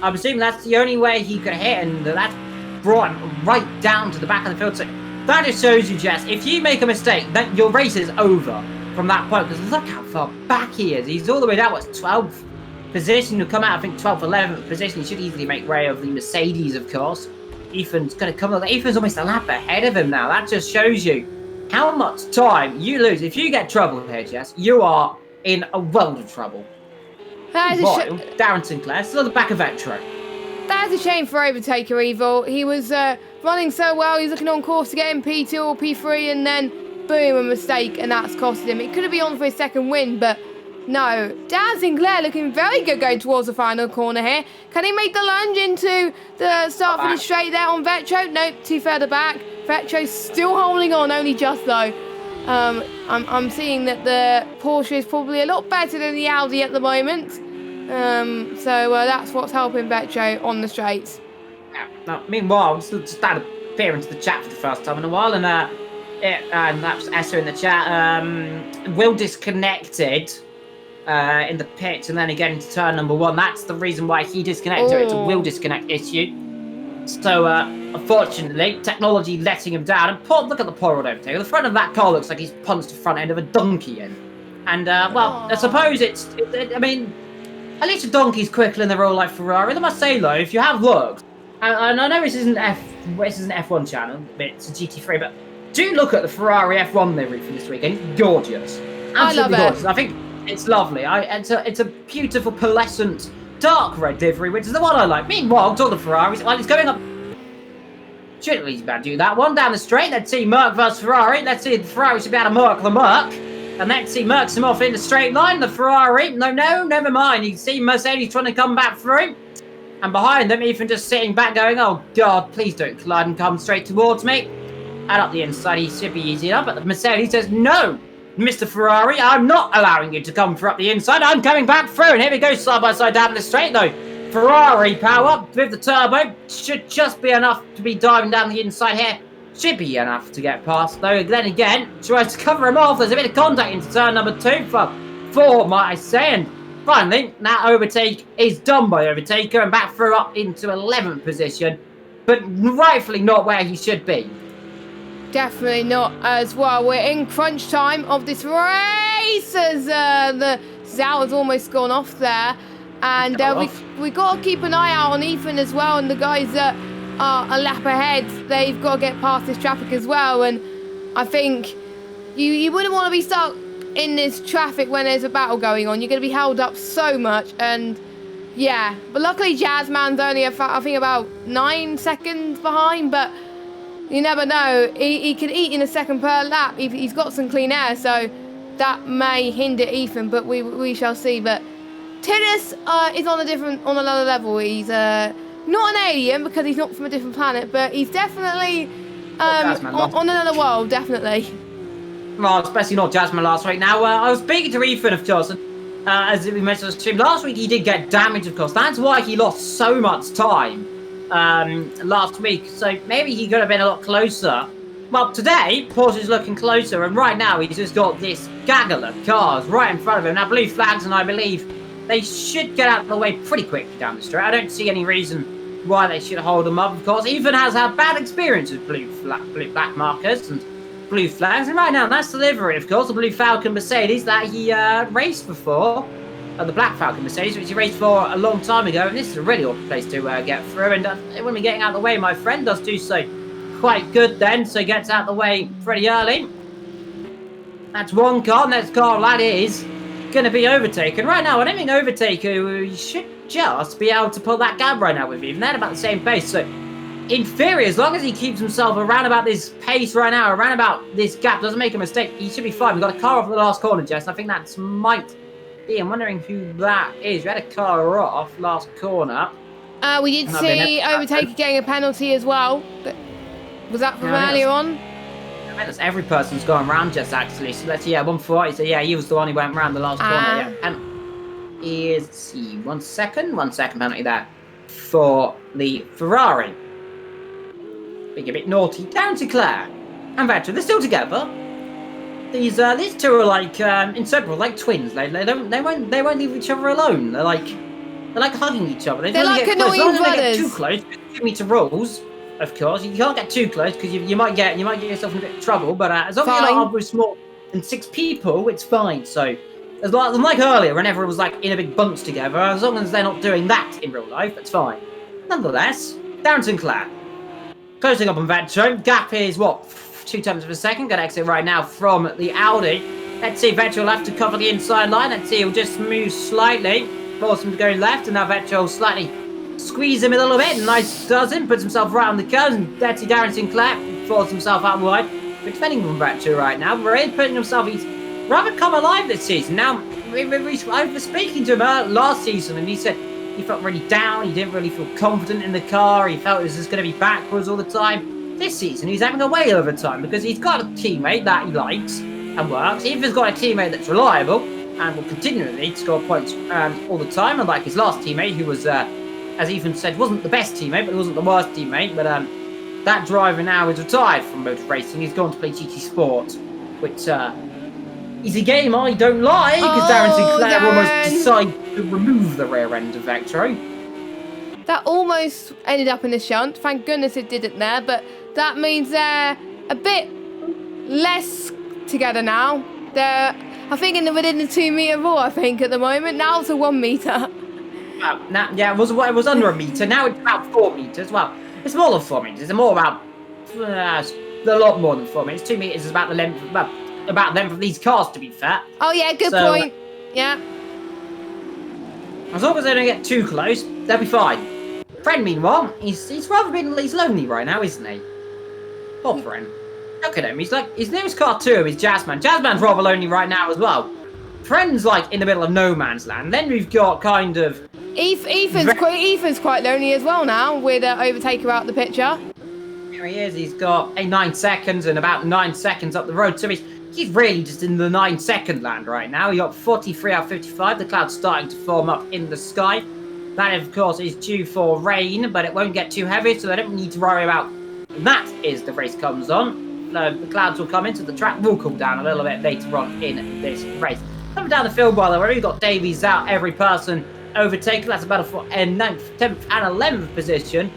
I'm assuming that's the only way he could hit, and that's brought him right down to the back of the field. So that just shows you, Jess, if you make a mistake, then your race is over from that point. Because look how far back he is. He's all the way down, what's 12th position. He'll come out, I think, 12th, 11th position. He should easily make way of the Mercedes, of course. Ethan's going to come. Ethan's almost a lap ahead of him now. That just shows you how much time you lose. If you get trouble here, Jess, you are in a world of trouble. That is Darren Sinclair, still at the back of Vetro. That is a shame for Overtaker Evil. He was running so well. He's looking on course to get in P2 or P3, and then boom, a mistake, and that's costed him. It could have been on for his second win, but no. Darren Sinclair looking very good going towards the final corner here. Can he make the lunge into the start finish straight there on Vetro? Nope, too further back. Vetro's still holding on, only just though. I'm seeing that the Porsche is probably a lot better than the Audi at the moment. So that's what's helping Vetro on the straights. Now, meanwhile, I'm just had to peer into the chat for the first time in a while, and that's Esther in the chat. Will disconnected in the pit, and then again into turn number 1. That's the reason why he disconnected. It's a will disconnect issue. So, unfortunately, technology letting him down. And look at the poor old overtaker. The front of that car looks like he's punched the front end of a donkey in. And, well, I suppose I mean, at least a donkey's quicker than the real life Ferrari. I must say, though, if you have looked, and I know this isn't F1 channel, it's a GT3, but do look at the Ferrari F1 livery for this weekend. It's gorgeous. Absolutely gorgeous. I think it's lovely. It's a beautiful, pearlescent, dark red livery, which is the one I like. Meanwhile, to the Ferraris, while it's going up. Shouldn't really be able to do that one down the straight. Let's see Merc versus Ferrari. Let's see if the Ferrari should be able to Merc the Merc. And let's see Mercs him off in the straight line. The Ferrari, no, never mind. You can see Mercedes trying to come back through. And behind them, Ethan just sitting back going, oh God, please don't collide and come straight towards me. And up the inside, he should be easy enough. But the Mercedes says, no, Mr. Ferrari, I'm not allowing you to come through up the inside. I'm coming back through. And here we go, side by side down the straight though. Ferrari power with the turbo. Should just be enough to be diving down the inside here. Should be enough to get past though. Then again, tries to cover him off. There's a bit of contact into turn number 2 for 4, might I say. And finally, that overtake is done by Overtaker and back through up into 11th position. But rightfully not where he should be. Definitely not as well. We're in crunch time of this race as the Zao has almost gone off there. And we got to keep an eye out on Ethan as well, and the guys that are a lap ahead, they've got to get past this traffic as well. And I think you wouldn't want to be stuck in this traffic when there's a battle going on. You're going to be held up so much. And yeah, but luckily Jazzman's only I think about 9 seconds behind, but you never know. He can eat in a second per lap. He's got some clean air, so that may hinder Ethan, but we shall see. But Titus is on another level. He's not an alien because he's not from a different planet, but he's definitely on another world, definitely. Well, especially not Jasmine last week. Now, I was speaking to Ethan, of course, and as we mentioned on the stream, last week he did get damage, of course. That's why he lost so much time last week. So maybe he could have been a lot closer. Well, today, Porsche's looking closer, and right now he's just got this gaggle of cars right in front of him. Now, blue flags, and I believe they should get out of the way pretty quickly down the straight. I don't see any reason why they should hold them up, of course. Ethan has had bad experience with blue black markers and blue flags, and right now that's the livery, of course, the blue Falcon Mercedes that he raced before. The black Falcon Mercedes, which he raced for a long time ago, and this is a really awkward place to get through. And when we're getting out of the way, my friend does do so quite good then, so he gets out of the way pretty early. That's one car, next car, that is going to be Overtaken. Right now, I don't think Overtaker should just be able to pull that gap right now with you. Even they're about the same pace, so in theory, as long as he keeps himself around about this pace right now, around about this gap, doesn't make a mistake, he should be fine. We've got a car off the last corner, Jess. I think that might be. I'm wondering who that is. We had a car off last corner. We did see Overtaker getting a penalty as well. But was that from earlier on? That's every person's going round, Jess, actually. So let's see, 140. So yeah, he was the one who went round the last corner. Yeah. And let's see, 1 second penalty there for the Ferrari. Being a bit naughty. Down to Claire and Vettel. They're still together. These two are like inseparable, like twins. They won't leave each other alone. They're like hugging each other. They're like get close. As long as they brothers. get too close, 2 meter rules. Of course, you can't get too close because you might get yourself in a bit of trouble. But as long as you're not with more than 6 people, it's fine. So, like earlier, whenever it was like in a big bunch together, as long as they're not doing that in real life, that's fine. Nonetheless, Darrington Clare closing up on Vettel. Gap is what 2 tenths of a second. Got to exit right now from the Audi. Let's see, Vettel will have to cover the inside line. Let's see, he'll just move slightly, force him to go left, and now Vettel slightly squeeze him a little bit. Nice does him, puts himself right on the curves, and let's see Darrington Clare falls himself out wide. We're defending from Vettel right now. We're putting himself, he's rather come alive this season. Now, I was speaking to him last season, and he said he felt really down, he didn't really feel confident in the car, he felt it was just going to be backwards all the time. This season, he's having a whale of a time because he's got a teammate that he likes and works. He's got a teammate that's reliable and will continually score points all the time, unlike his last teammate, who was, as Ethan said, wasn't the best teammate, but he wasn't the worst teammate. But that driver now is retired from motor racing. He's gone to play GT Sport, which is a game I don't like because Darrington Clare almost decided to remove the rear end of Vectro. That almost ended up in a shunt. Thank goodness it didn't there, but that means they're a bit less together now. They're, I think, within the 2 meter rule, I think, at the moment. Now it's a 1 meter. Yeah, it was under a meter. Now it's about 4 meters. Well, it's more than 4 meters. It's more about a lot more than 4 meters. 2 meters is about the length, about the length of these cars, to be fair. Oh yeah, good point. Yeah. As long as they don't get too close, they'll be fine. Fred, meanwhile, he's rather he's lonely right now, isn't he? Poor Fred. Look at him. He's like, his nearest car too is Jazzman. Jazzman's rather lonely right now as well. Fred's like in the middle of no man's land. Then we've got kind of Ethan's quite lonely as well now with Overtaker out the picture. Here he is. He's got 9 seconds and about 9 seconds up the road. So he's really just in the 9-second land right now. He got 43 out of 55. The cloud's starting to form up in the sky. That, of course, is due for rain, but it won't get too heavy, so they don't need to worry about that as the race comes on. The clouds will come in, so the track will cool down a little bit later on in this race. Coming down the field, by the way, we've got Davies out, every person overtaken. That's a battle for 9th, 10th, and 11th position.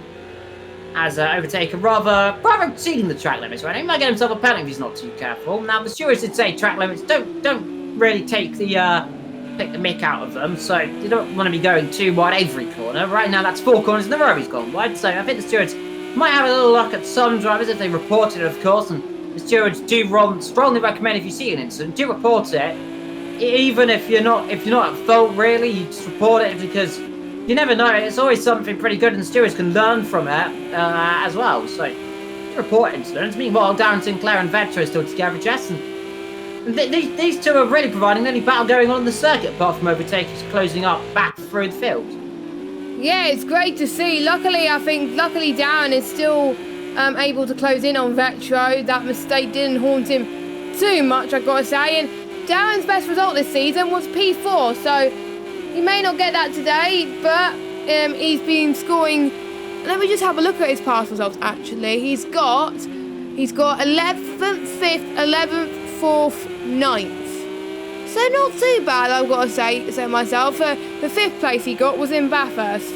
As Overtaker rather exceeding the track limits, right? He might get himself a penalty if he's not too careful. Now, the stewards did say track limits don't really take the mick out of them, so you don't want to be going too wide every corner. Right now, that's 4 corners in a row he's gone wide, so I think the stewards might have a little luck at some drivers if they report it, of course, and the stewards do strongly recommend if you see an incident, do report it, even if you're not at fault, really. You just report it because you never know. It's always something pretty good, and the stewards can learn from it as well. So, report incidents. Meanwhile, Darrington Clare and Vettel are still together, Jess, and these two are really providing the only battle going on in the circuit, apart from Overtakers closing up back through the field. Yeah, it's great to see. Luckily, Darren is still able to close in on Vetro. That mistake didn't haunt him too much, I've got to say. And Darren's best result this season was P4, so he may not get that today, but he's been scoring. Let me just have a look at his past results. Actually, he's got 11th, 5th, 11th, 4th, 9th. So not too bad, I've got to say so myself. The 5th place he got was in Bathurst,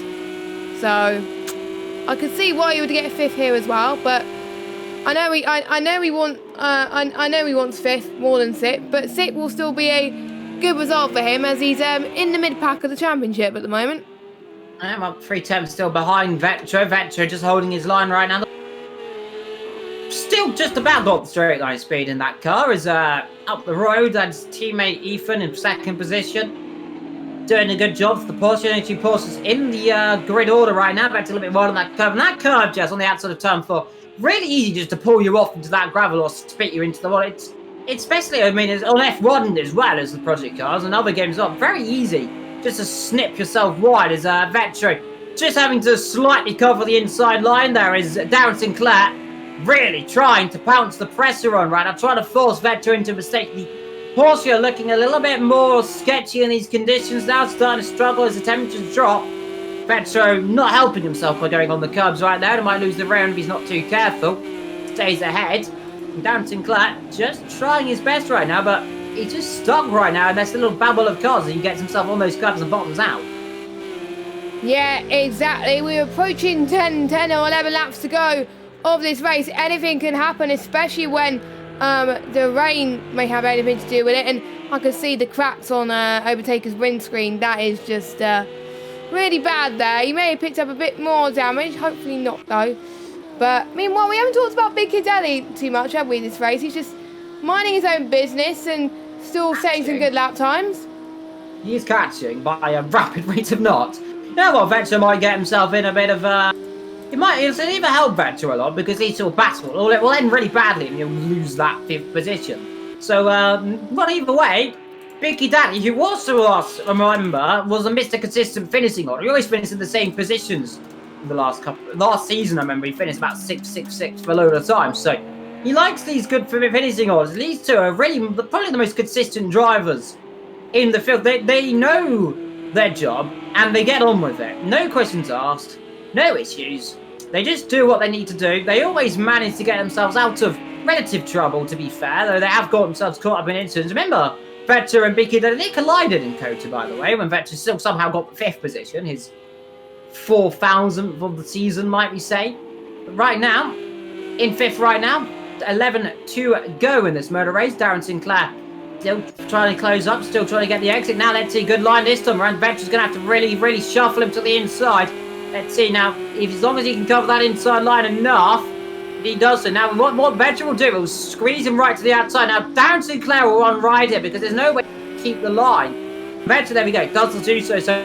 so I could see why he would get 5th here as well. But I know he wants 5th more than 6th, but 6th will still be a good result for him as he's in the mid pack of the championship at the moment. I'm up 3 tenths still behind Vetro. Vetro just holding his line right now. Still just about got the straight line speed in that car as up the road. That's teammate Ethan in 2nd position. doing a good job. The Porsche, only 2 Porsches in the grid order right now. Back to a little bit wide on that curve. And that curve, Jess, on the outside of turn 4, really easy just to pull you off into that gravel or spit you into the wall. It's especially, I mean, it's on F1 as well as the project cars and other games are very easy just to snip yourself wide as Vetro just having to slightly cover the inside line there is Darren Sinclair really trying to pounce the pressure on right now, trying to force Vetro into a mistake. The Porsche looking a little bit more sketchy in these conditions now, starting to struggle as the temperatures drop. Vetro not helping himself by going on the curbs right there. He might lose the round if he's not too careful. Stays ahead. Darren Sinclair just trying his best right now, but he's just stuck right now in this little babble of cars as he gets himself on those curbs and bottoms out. Yeah, exactly. We're approaching 10 or 11 laps to go of this race. Anything can happen, especially when the rain may have anything to do with it. And I can see the cracks on Overtaker's windscreen. That is just really bad there. He may have picked up a bit more damage. Hopefully not, though. But, meanwhile, we haven't talked about Big Kid Daddy too much, have we, this race? He's just minding his own business and still setting some good lap times. He is catching by a rapid rate of knots. Now what, Vetro might get himself in a bit of it'll either help Vetro a lot because he's still battle, or it will end really badly and he'll lose that 5th position. So, well, either way, Biggie Daddy, who also was a Mr. Consistent finishing order. He always finished in the same positions in the last season. I remember he finished about 6 for a load of time. So he likes these good finishing orders. These two are really probably the most consistent drivers in the field. They know their job and they get on with it. No questions asked, no issues. They just do what they need to do. They always manage to get themselves out of relative trouble, to be fair, though they have got themselves caught up in incidents. Remember, Vetro and Biggie, they collided in COTA, by the way, when Vetro still somehow got the 5th position, his 4,000th of the season, might we say. But right now, in 5th right now, 11 to go in this motor race. Darren Sinclair still trying to close up, still trying to get the exit. Now let's see, good line this time around. Vetro's going to have to really shuffle him to the inside. Let's see now, as long as he can cover that inside line enough, he does so. Now what Vetro will do, he'll squeeze him right to the outside. Now Darren Sinclair will run right here because there's no way to keep the line. Vetro, there we go, does do so. So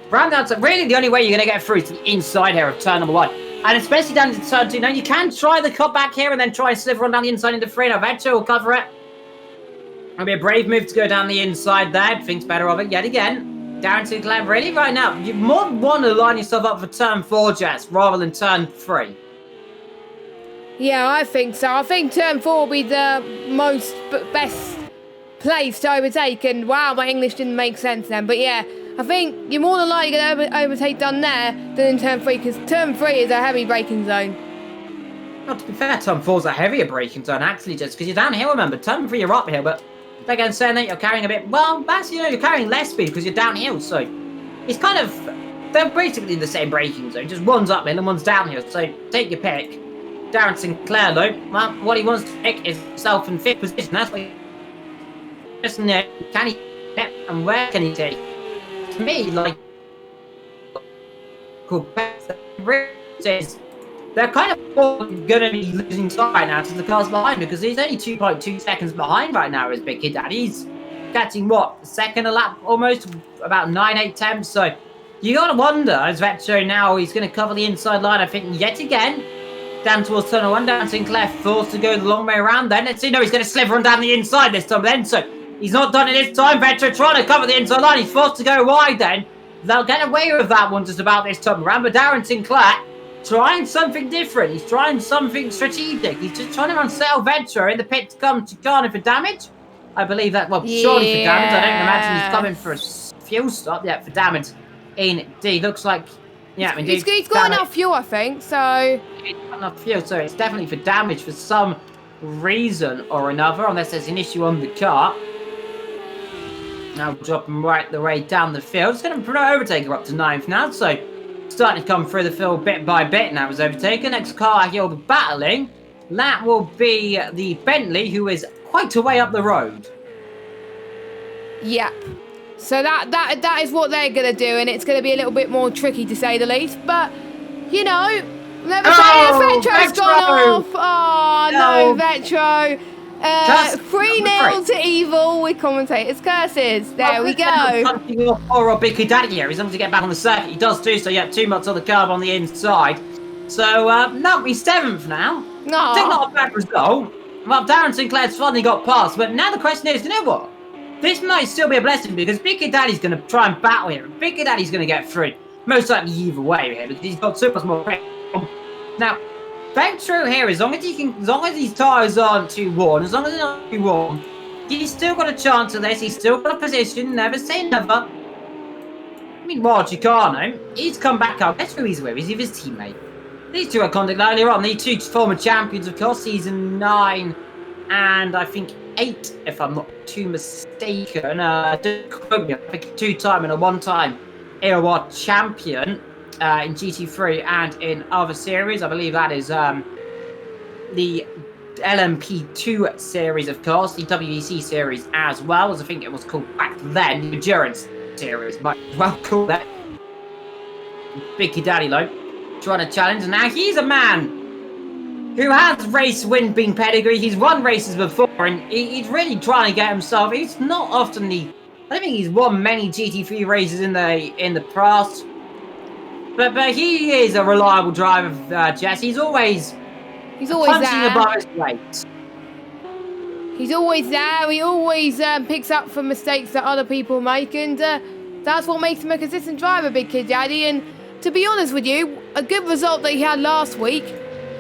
round the outside, really the only way you're going to get through is to the inside here of turn number 1. And especially down into turn 2. Now you can try the cut back here and then try and sliver on down the inside into 3. Now Vetro will cover it. It'll be a brave move to go down the inside there. Thinks better of it yet again. Darren Sinclair, really right now, you more want to line yourself up for turn 4, Jess, rather than turn 3. Yeah, I think so. I think turn 4 will be the best place to overtake. And wow, my English didn't make sense then. But yeah, I think you're more than likely going to overtake done there than in turn 3, because turn 3 is a heavy braking zone. Well, to be fair, turn 4 is a heavier braking zone, actually, just because you're downhill, remember. Turn 3, you're uphill, but again, saying that you're carrying a bit, well, actually, you're carrying less speed because you're downhill, so it's kind of, they're basically in the same braking zone, just one's uphill and one's downhill, so take your pick. Darren Sinclair, though, well, what he wants to pick is himself in 5th position. That's what he just know. Can he step and where can he take? To me, like, they're kind of going to be losing time right now to the cars behind, because he's only 2.2 seconds behind right now as Big Kid Daddy. He's catching, what, second a lap almost, about 9-8 tenths. So you got to wonder, as Vetro now, he's going to cover the inside line, I think, yet again. Down towards turn 1, down Sinclair forced to go the long way around then. Let's see, no, he's going to sliver on down the inside this time then. So he's not done it this time. Vetro trying to cover the inside line. He's forced to go wide then. They'll get away with that one just about this time around. But Darren Sinclair trying something different. He's trying something strategic. He's just trying to unsettle Vetro in the pit to come to Ghana for damage. I believe that, well, surely for damage. I don't imagine he's coming for a fuel stop. Yeah, for damage. Indeed. Looks like, yeah, indeed. He's got enough fuel, I think, so. He's got enough fuel, so it's definitely for damage for some reason or another, unless there's an issue on the car. Now drop him right the way down the field. It's going to overtake her up to 9th now, so starting to come through the field bit by bit now as overtaken. Next car he'll be battling, that will be the Bentley, who is quite a way up the road. Yep. So that is what they're going to do, and it's going to be a little bit more tricky to say the least. But, you know, never say Vetro's gone off. Oh, no, Vetro. 3-0 to Evil with commentators' curses. There we go. Poor old Big Daddy here. He's going to get back on the circuit. He does do so. Yeah, 2 months on the curb on the inside. So, no, he's 7th now. Aww. Still not a bad result. Well, Darren Sinclair's finally got past. But now the question is, you know what? This might still be a blessing because Big Daddy's going to try and battle here. Big Daddy's going to get through. Most likely either way here because he's got so much more. Now, Bank true here, as long as these tyres aren't too worn, as long as they're not too warm, he's still got a chance of this, he's still got a position, never say never. Meanwhile, Chicano, he's come back up. Guess who he's with? He's with his teammate. These two are contact earlier on, these two former champions, of course, season 9 and I think 8, if I'm not too mistaken. Don't quote me, I think a 2-time and a 1-time AOR champion. In GT3 and in other series. I believe that is the LMP2 series, of course, the WEC series as well, as I think it was called back then, the Endurance series, might well call that. Big Daddy Low trying to challenge, and now he's a man who has race win being pedigree. He's won races before, and he's really trying to get himself. He's not often I don't think he's won many GT3 races in the past. But he is a reliable driver, Jess. He's always punching there. above his weight. He's always there. He always picks up from mistakes that other people make, and that's what makes him a consistent driver, Big Kid Daddy. And to be honest with you, a good result that he had last week,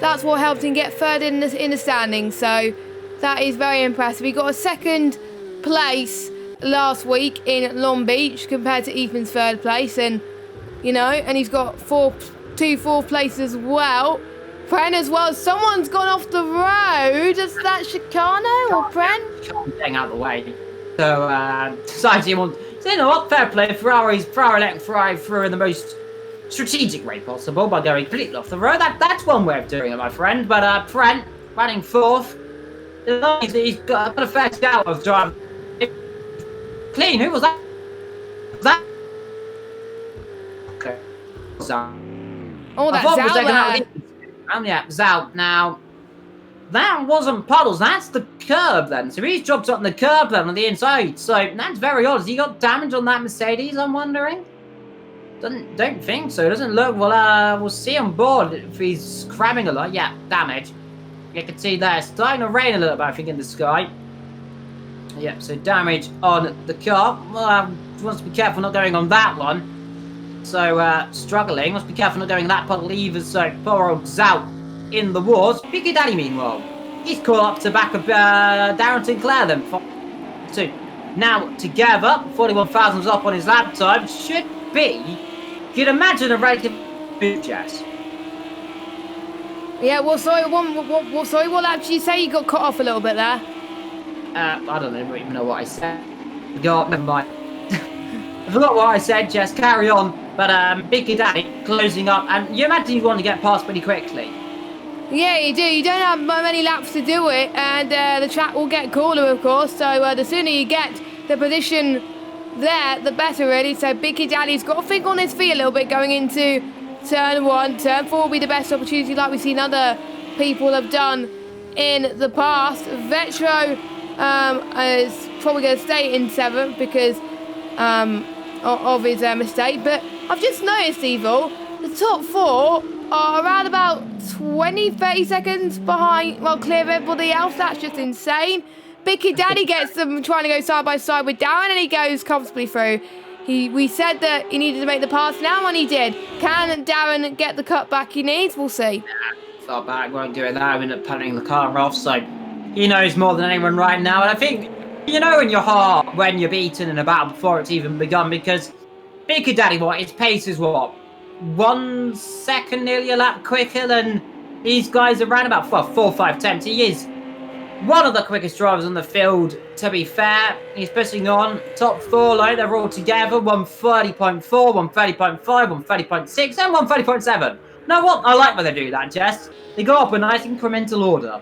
that's what helped him get third in the standings. So that is very impressive. He got a 2nd place last week in Long Beach compared to Ethan's 3rd place, and you know, and he's got 2 4th places as well. Pren as well. Someone's gone off the road. Is that Chicano or Pren? Getting out of the way. So, decides he wants. So, you know what? Fair play. Ferrari through in the most strategic way possible by going completely off the road. That's one way of doing it, my friend. But Pren running 4th. He's got a fair shout of driving. Clean. Who was that? Was that? Okay. Oh, that's Zao. Yeah, Zao. Now, that wasn't puddles. That's the curb then. So he's dropped on the curb then on the inside. So that's very odd. Has he got damage on that Mercedes? I'm wondering. Don't think so. Doesn't look. Well, we'll see on board if he's crabbing a lot. Yeah, damage. You can see there. It's starting to rain a little bit, I think, in the sky. Yep. So damage on the car. Well, wants to be careful not going on that one. So, struggling. Must be careful not going that puddle either. So, poor old Zao in the wars. Big Daddy, meanwhile, he's caught up to back of Darren Sinclair then. 2. Now, together, 41,000's up on his lap time. Should be, you'd imagine, a relative boot, Jess. Yeah, well, sorry, what lap did you say? You got cut off a little bit there. I don't even know what I said. God, never mind. I forgot what I said, Jess. Carry on. But Big Daddy closing up, and you imagine you want to get past pretty quickly. Yeah, you do. You don't have many laps to do it, and the track will get cooler, of course. So the sooner you get the position there, the better, really. So Big Daddy's got to think on his feet a little bit going into turn 1. Turn 4 will be the best opportunity, like we've seen other people have done in the past. Vetro is probably going to stay in 7th because of his mistake, but I've just noticed, Evil, the top 4 are around about 20-30 seconds behind, well, clear of everybody else. That's just insane. Big Kid Daddy gets them trying to go side by side with Darren, and he goes comfortably through. We said that he needed to make the pass now, and he did. Can Darren get the cut back he needs? We'll see. Far back, won't do it now. I'm up punting the car off, so he knows more than anyone right now, and I think you know in your heart when you're beaten in a battle before it's even begun, because Big Kid Daddy, his pace is 1 second nearly a lap quicker than these guys around about 4, 5 tenths. He is one of the quickest drivers on the field, to be fair. He's pushing on top 4, like they're all together. 130.4, 130.5, 130.6, and 130.7. Now what? I like when they do that, Jess. They go up a nice incremental order.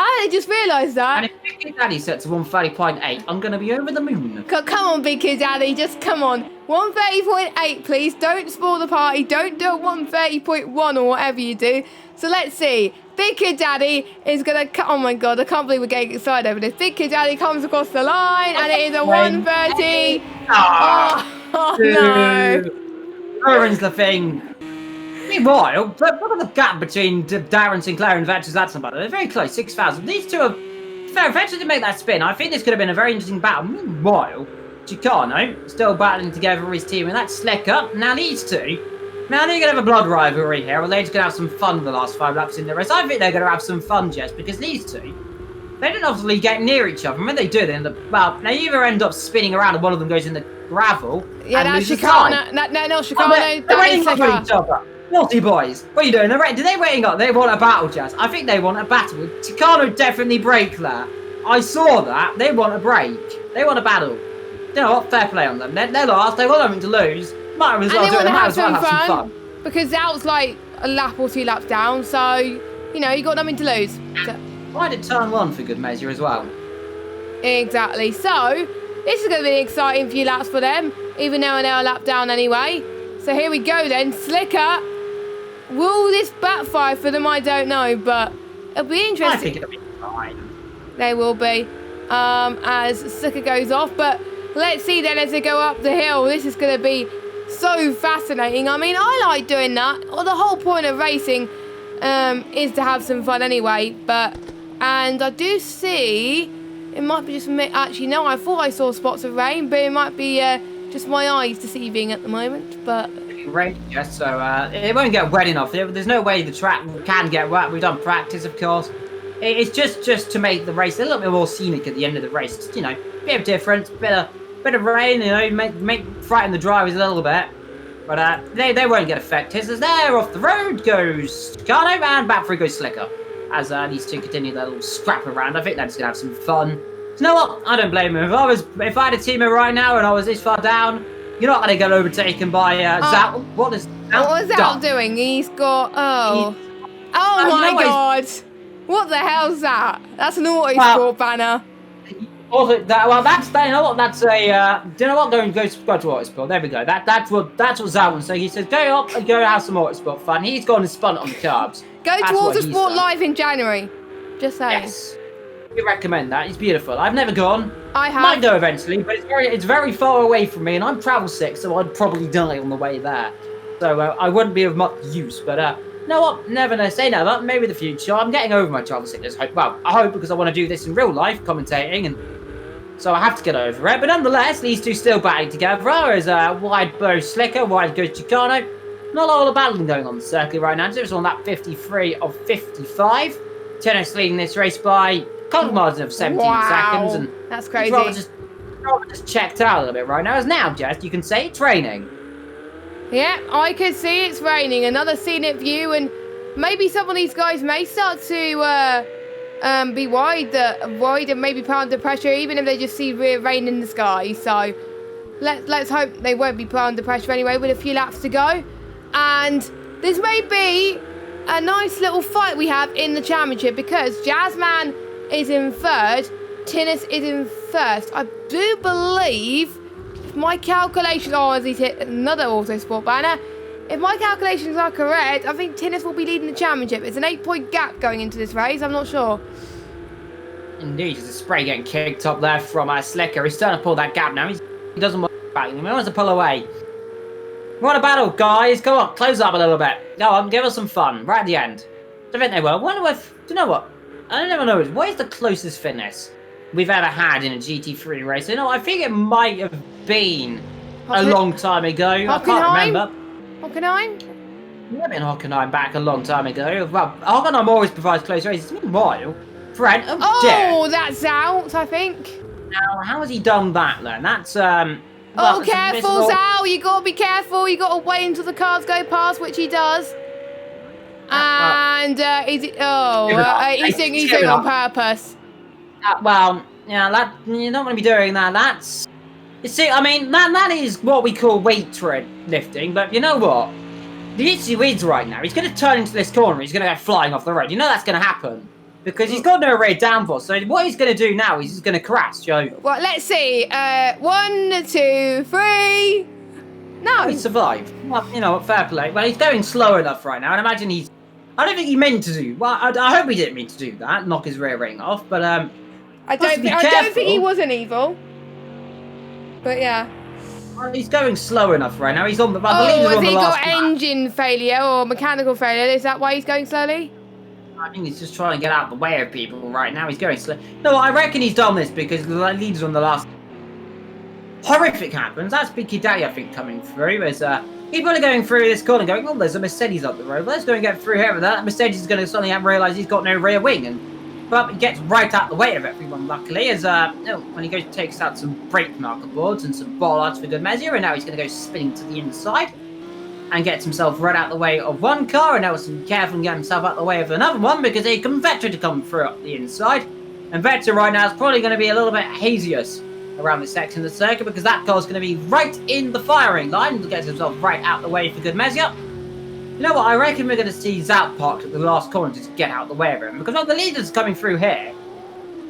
I just realised that. And if Big Kid Daddy sets to 130.8, I'm going to be over the moon. Come on, Big Kid Daddy, just come on. 130.8, please. Don't spoil the party. Don't do a 130.1 or whatever you do. So let's see. Big Kid Daddy is going to... Oh, my God. I can't believe we're getting excited over this. Big Kid Daddy comes across the line, and it is a 130. Oh, no. Ruins the thing. Meanwhile, look at the gap between Darren Sinclair and Vetch's Latzenbutler. They're very close, 6,000. These two are fair. Vetch didn't make that spin. I think this could have been a very interesting battle. Meanwhile, Chicano still battling together with his team, and that's Slicker. Now these two. Now they're going to have a blood rivalry here, or they're just going to have some fun the last 5 laps in the race. I think they're going to have some fun, Jess, because these two, they don't obviously get near each other. And when they do, they end up, well, they either end up spinning around and one of them goes in the gravel. Yeah, and that's loses Chicano. time. No, Chicano. Oh, they're waiting for each other. Naughty boys. What are you doing? Do they waiting up? They want a battle, Jazz. I think they want a battle. Chicano definitely break there. I saw that. They want a break. They want a battle. You know what? Fair play on them. They're last. They want nothing to lose. Might as well do it. Might as well have some fun. Because Zout's like a lap or 2 laps down, so, you know, you got nothing to lose. So, why did turn 1 for good measure as well? Exactly. So, this is going to be an exciting few laps for them, even though they're a lap down anyway. So here we go then. Slicker. Will this backfire for them? I don't know, but it'll be interesting. I think it'll be fine. They will be, as Slicker goes off. But let's see then as they go up the hill. This is going to be so fascinating. I mean, I like doing that. Well, the whole point of racing is to have some fun anyway. And I do see it might be just me. Actually, no, I thought I saw spots of rain, but it might be just my eyes deceiving at the moment. But rain, yes. So it won't get wet enough. There's no way the track can get wet. We've done practice, of course. It's just to make the race a little bit more scenic at the end of the race. Just, you know, bit of difference, bit of rain, you know, make frighten the drivers a little bit. But they won't get affected. As there off the road goes Chicano, and back through goes Slicker. As these two continue their little scrap around, I think they're just gonna have some fun. You know what? I don't blame them. If I had a teamer right now and I was this far down, you're not gonna get overtaken by Zout. What is Zout doing? He's got oh my god! What the hell's that? That's an Autosport banner. Also, that's you know what? That's a do you know what? Go to Autosport. There we go. That's what Zout wants. So he says go up and go have some Autosport fun. He's gone and spun it on the carbs. Go to Autosport Live in January. Just saying. Yes. We recommend that. It's beautiful. I've never gone. I have. Might go eventually, but it's very far away from me, and I'm travel sick, so I'd probably die on the way there. So I wouldn't be of much use. But you know what? Never say never. Maybe in the future. I'm getting over my travel sickness. Well, I hope, because I want to do this in real life, commentating, and so I have to get over it. But nonetheless, these two still battling together. As wide goes Slicker, wide goes Chicano. Not a lot of battling going on the circuit right now. It's on that 53 of 55. Tennis leading this race by couple margin of 17 seconds, and that's crazy. Just checked out a little bit right now. As now, Jess, you can say it's raining. Yeah, I can see it's raining. Another scenic view, and maybe some of these guys may start to be worried and maybe put under pressure, even if they just see rain in the sky. So let's hope they won't be put under pressure anyway, with a few laps to go. And this may be a nice little fight we have in the championship, because Jazzman is in 3rd, Tinnis is in 1st. I do believe, if my calculations, as he's hit another Autosport banner, if my calculations are correct, I think Tinnis will be leading the championship. It's an 8-point gap going into this race, I'm not sure. Indeed, there's a spray getting kicked up there from Slicker. He's starting to pull that gap now. He doesn't want to back him, he wants to pull away. What a battle, guys. Go on, close up a little bit. Go on, give us some fun right at the end. I think they will. I wonder if, do you know what? I don't know. What is the closest fitness we've ever had in a GT3 race? You know, I think it might have been a long time ago. I can't remember. Hockenheim? Might have been Hockenheim back a long time ago. Well, Hockenheim always provides close races. Meanwhile, Fred, that's out, I think. Now, how has he done that then? That's well, careful, Zal. You gotta be careful. You gotta wait until the cars go past, which he does. And he's doing it on purpose. Well, yeah, you don't want to be doing that. That's, you see, I mean, that is what we call weight lifting. But you know what? The issue is right now, he's going to turn into this corner. He's going to go flying off the road. You know that's going to happen. Because he's got no rear downforce. So what he's going to do now is he's going to crash, Joe. Well, let's see. 1, 2, 3. No. He survived. Well, you know what, fair play. Well, he's going slow enough right now. And imagine I don't think he meant to do. Well, I hope he didn't mean to do that, knock his rear wing off. But I don't think he was an evil. But yeah. Well, he's going slow enough right now. He's on the. Has he got engine failure or mechanical failure? Is that why he's going slowly? I think he's just trying to get out of the way of people right now. He's going slow. No, I reckon he's done this because the leaders on the last. Horrific happens. That's Big Kid Daddy, I think, coming through. As people are going through this corner going, oh, there's a Mercedes up the road. Let's go and get through here with that. Mercedes is going to suddenly realise he's got no rear wing. But he gets right out the way of everyone, luckily, as when he goes takes out some brake marker boards and some bollards for good measure, and now he's going to go spinning to the inside and gets himself right out the way of one car, and now he's careful and get himself out the way of another one because he can Vettel to come through up the inside. And Vettel right now is probably going to be a little bit haziest around this section of the circuit because that car's going to be right in the firing line and gets himself right out the way for good measure. You know what, I reckon we're going to see Zout parked at the last corner to get out the way of him because the leader's coming through here.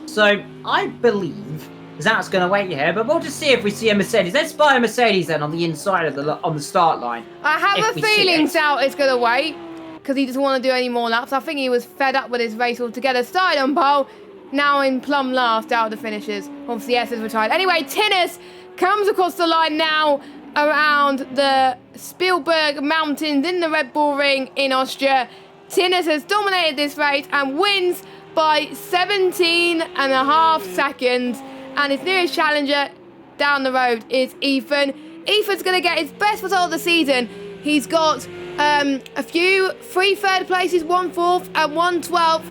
So I believe Zout's going to wait here, but we'll just see if we see a Mercedes. Let's spy a Mercedes then on the inside of on the start line. I have a feeling Zout is going to wait because he doesn't want to do any more laps. I think he was fed up with his race altogether. Started on pole, now in plumb last out of the finishes. Obviously, S is retired. Anyway, Tinnis comes across the line now around the Spielberg Mountains in the Red Bull Ring in Austria. Tinnis has dominated this race and wins by 17.5 seconds. And his nearest challenger down the road is Ethan. Ethan's going to get his best result of the season. He's got a few 3 third places, 1 4th and 1 12th.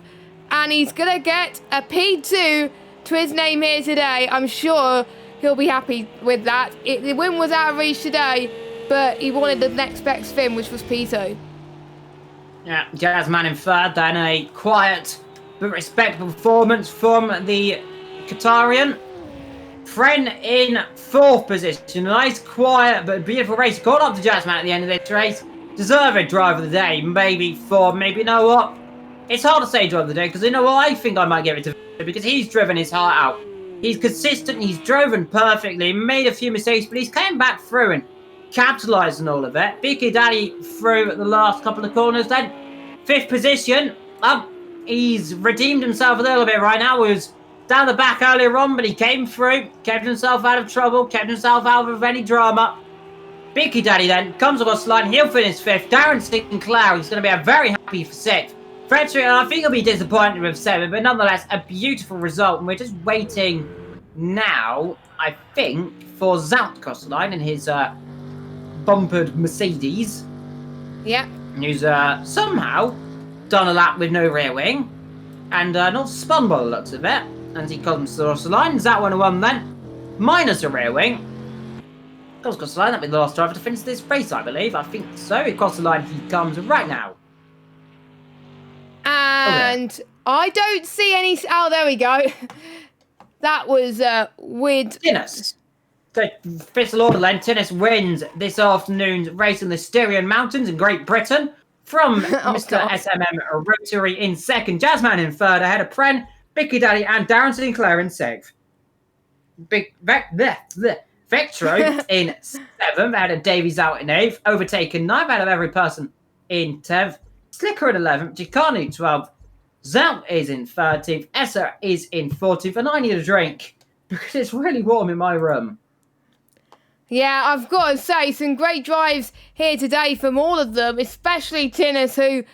And he's going to get a P2 to his name here today. I'm sure he'll be happy with that. The win was out of reach today, but he wanted the next best thing, which was P2. Yeah, Jazzman in third, then a quiet but respectable performance from the Qatarian. Fren in 4th position. Nice, quiet, but beautiful race. Caught up to Jazzman at the end of this race. Deserved driver of the day. Maybe 4, maybe, you know what? It's hard to say driver of the day, because you know what? I think I might give it to Victor, because he's driven his heart out. He's consistent, he's driven perfectly, made a few mistakes, but he's came back through and capitalised on all of it. Vicky Daddy through the last couple of corners then. 5th position. He's redeemed himself a little bit right now. He was down the back earlier on, but he came through, kept himself out of trouble, kept himself out of any drama. Vicky Daddy then comes across the line, he'll finish 5th. Darren Sinclair, he's going to be very happy for 6th. Frederick, I think he'll be disappointed with 7, but nonetheless, a beautiful result. And we're just waiting now, I think, for Zout across the line in his bumpered Mercedes. Yeah. Who's somehow done a lap with no rear wing and not spun by the looks of it. And he comes across the line. Zout 101 then, minus a rear wing. Comes across the line, that'll be the last driver to finish this race, I believe. I think so. Across the line he comes right now. And I don't see any... Oh, there we go. That was weird. Tinnis. So, Fiscal Order then, Tinnis wins this afternoon's race in the Styrian Mountains in Great Britain from Mr. SMM Rotary in 2nd. Jazzman in 3rd, ahead of Pren, Vicky Daddy and Darren Sinclair in 6th. Vectro in 7th, ahead of Davies out in 8th, overtaken 9th out of every person in 10th. Slicker in 11th, Gicani 12th, Zout is in 13th, Essa is in 14th, and I need a drink because it's really warm in my room. Yeah, I've got to say, some great drives here today from all of them, especially Tinnis, who,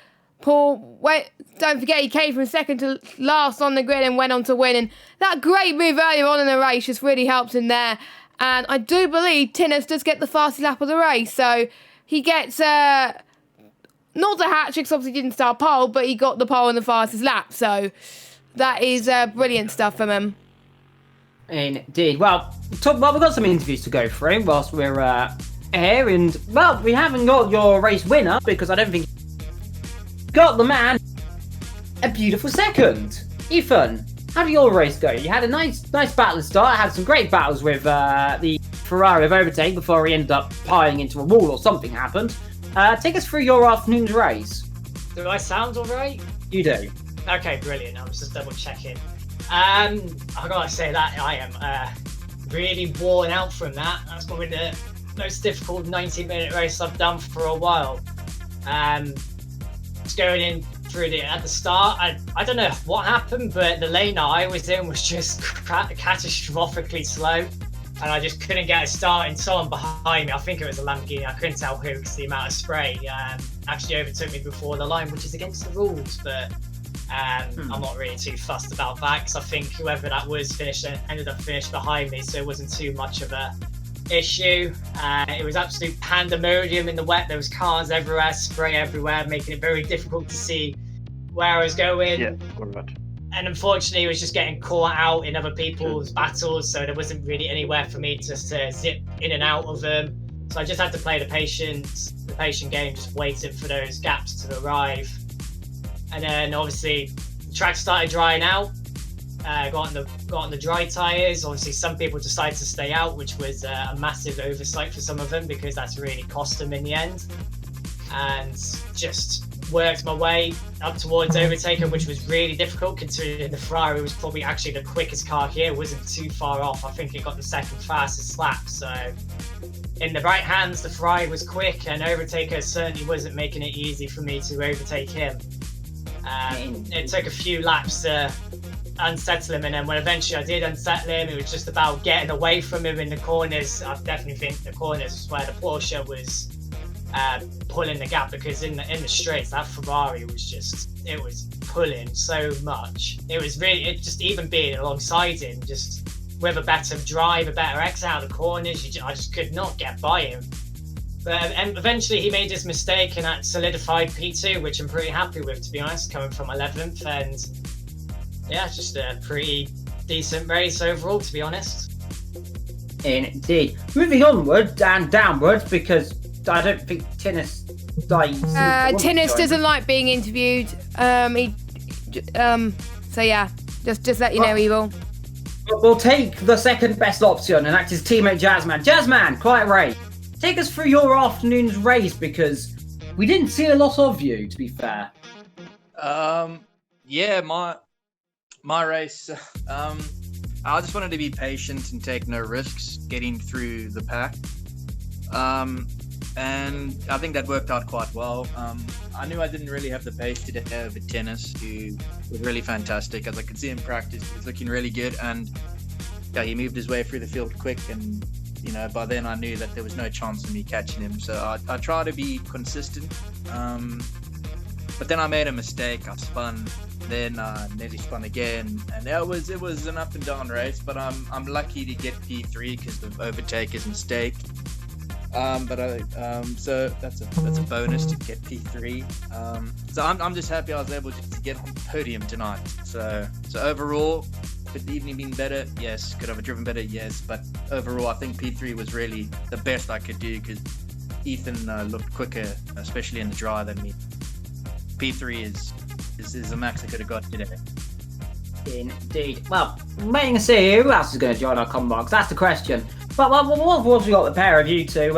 don't forget, he came from 2nd to last on the grid and went on to win. And that great move earlier on in the race just really helped him there. And I do believe Tinnis does get the fastest lap of the race, so he gets... not the hat trick, obviously didn't start pole, but he got the pole in the fastest lap. So that is brilliant stuff from him. Indeed. Well, we've got some interviews to go through whilst we're here. And, well, we haven't got your race winner because I don't think... Got the man a beautiful 2nd. Ethan, how did your race go? You had a nice battle start. Had some great battles with the Ferrari of overtake before he ended up piling into a wall or something happened. Take us through your afternoon's race. Do I sound alright? You do. Okay, brilliant. I was just double checking. I gotta say that I am really worn out from that. That's probably the most difficult 90-minute race I've done for a while. Just going in at the start. I don't know what happened, but the lane that I was in was just catastrophically slow, and I just couldn't get a start. And someone behind me, I think it was a Lamborghini, I couldn't tell who because the amount of spray, actually overtook me before the line, which is against the rules, but I'm not really too fussed about that because I think whoever that was ended up finished behind me, so it wasn't too much of a issue. It was absolute pandemonium in the wet. There was cars everywhere, spray everywhere, making it very difficult to see where I was going. Yeah, alright. And unfortunately, it was just getting caught out in other people's battles, so there wasn't really anywhere for me just to zip in and out of them. So I just had to play the patient game, just waiting for those gaps to arrive. And then obviously, the track started drying out. Got on the dry tyres. Obviously, some people decided to stay out, which was a massive oversight for some of them because that's really cost them in the end. And just worked my way up towards overtaker, which was really difficult considering the Ferrari was probably actually the quickest car here. It wasn't too far off. I think it got the second fastest lap. So in the right hands, the Ferrari was quick, and overtaker certainly wasn't making it easy for me to overtake him. It took a few laps to unsettle him, and then when eventually I did unsettle him, it was just about getting away from him in the corners. I definitely think the corners was where the Porsche was pulling the gap, because in the straights that Ferrari was pulling so much. It was really just even being alongside him, just with a better drive, a better exit out of the corners, I just could not get by him. But eventually he made his mistake, and that solidified P2, which I'm pretty happy with, to be honest, coming from 11th. And yeah, just a pretty decent race overall, to be honest. Indeed. Moving onward and downwards, because I don't think Tinnis Tinnis doesn't like being interviewed. So yeah, just let you know, Evil. We'll take the second best option, and that's his teammate Jazzman. Jazzman, quiet race. Take us through your afternoon's race, because we didn't see a lot of you, to be fair. Yeah, my race. I just wanted to be patient and take no risks getting through the pack. And I think that worked out quite well. I knew I didn't really have the pace today over Tennis, who was really fantastic. As I could see in practice, he was looking really good, and yeah, he moved his way through the field quick, and by then I knew that there was no chance of me catching him. So I try to be consistent. But then I made a mistake. I spun, then nearly spun again, and it was an up and down race. But I'm lucky to get P3 because of overtaker's mistake. So that's a bonus to get P3. So I'm just happy I was able to get on the podium tonight. So overall, could the evening been better? Yes. Could I have driven better? Yes. But overall, I think P3 was really the best I could do, because Ethan looked quicker, especially in the dry, than me. P3 is the max I could have got today. Indeed. Well, waiting to see who else is going to join our combo box. That's the question. But what have we got the pair of you two?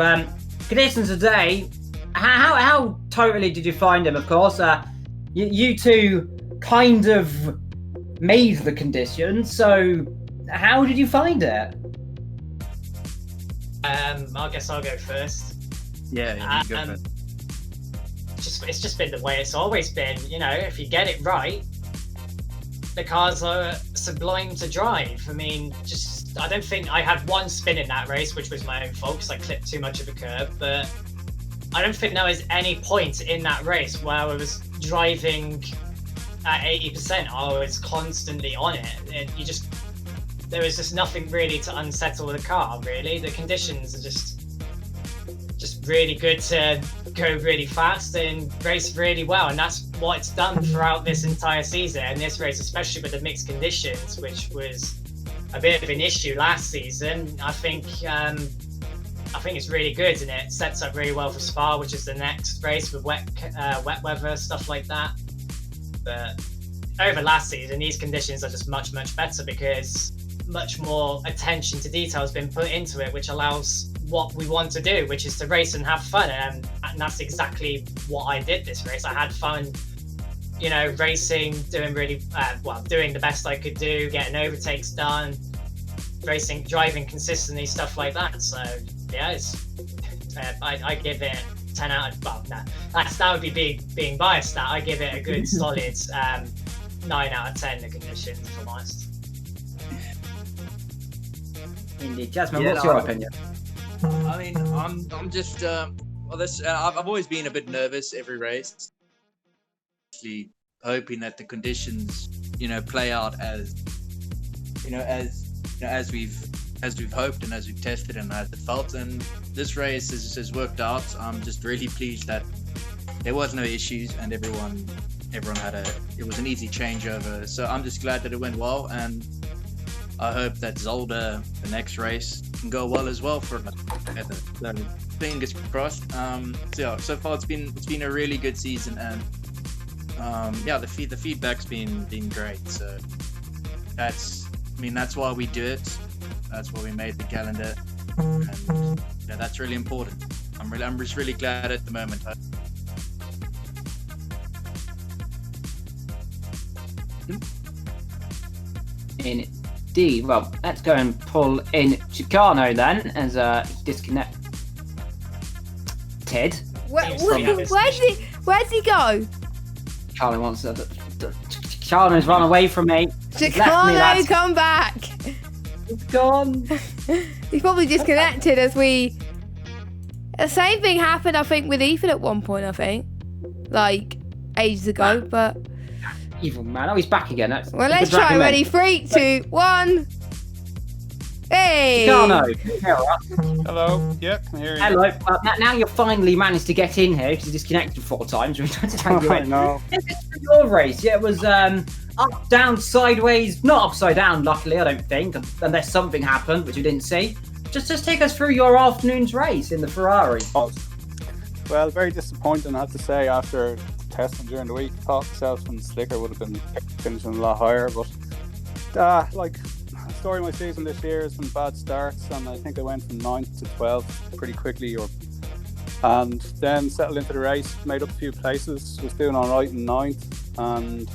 Conditions today. How totally did you find them? Of course, you two kind of made the conditions. So, how did you find it? I guess I'll go first. Yeah, you go first. It's just been the way it's always been. If you get it right, the cars are sublime to drive. I mean, I don't think I had one spin in that race, which was my own fault because I clipped too much of a curb. But I don't think there was any point in that race where I was driving at 80%. I was constantly on it. There was just nothing really to unsettle the car. Really, the conditions are just really good to go really fast and race really well, and that's what it's done throughout this entire season. And this race, especially with the mixed conditions, which was a bit of an issue last season, I think it's really good, and it sets up really well for Spa, which is the next race with wet weather, stuff like that. But over last season, these conditions are just much better because much more attention to detail has been put into it, which allows what we want to do, which is to race and have fun, and that's exactly what I did this race. I had fun, racing, doing really doing the best I could do, getting overtakes done, driving consistently, stuff like that. So yeah, I give it 10 out of, well, no, that would be being biased. That I give it a good solid 9 out of 10. The conditions, if I'm honest. Indeed, Jasmine, Yeah, what's no, your opinion? I mean, I'm just I've always been a bit nervous every race, actually hoping that the conditions, play out as we've hoped and as we've tested and as it felt. And this race has worked out. I'm just really pleased that there was no issues and everyone had it was an easy changeover. So I'm just glad that it went well, and I hope that Zolder, the next race, can go well as well for us. So fingers crossed. So far it's been a really good season, and the feedback's been great. So that's why we do it. That's why we made the calendar, and that's really important. I'm just really glad at the moment. Indeed. Well, let's go and pull in Chicano then, as disconnected. Where's he go? Chicano wants to. Chicano's run away from me. Chicano, come back. He's gone. He's probably disconnected as we. The same thing happened, I think, with Ethan at one point. I think, like ages ago, but. Evil man. Oh, he's back again. Well, let's try. Ready? 3, 2, 1. Hey! Chicano. Hello. Yeah, can hear you. Hello. Now you've finally managed to get in here because you disconnected 4 times. We tried to tag you in. No. Your race, yeah, it was up, down, sideways, not upside down. Luckily, I don't think, unless something happened which we didn't see. Just take us through your afternoon's race in the Ferrari. Well, very disappointing, I have to say, after testing during the week. Thought myself and Slicker would have been finishing a lot higher, but the story of my season this year has been bad starts, and I think I went from 9th to 12th pretty quickly, and then settled into the race, made up a few places, was doing all right in 9th, and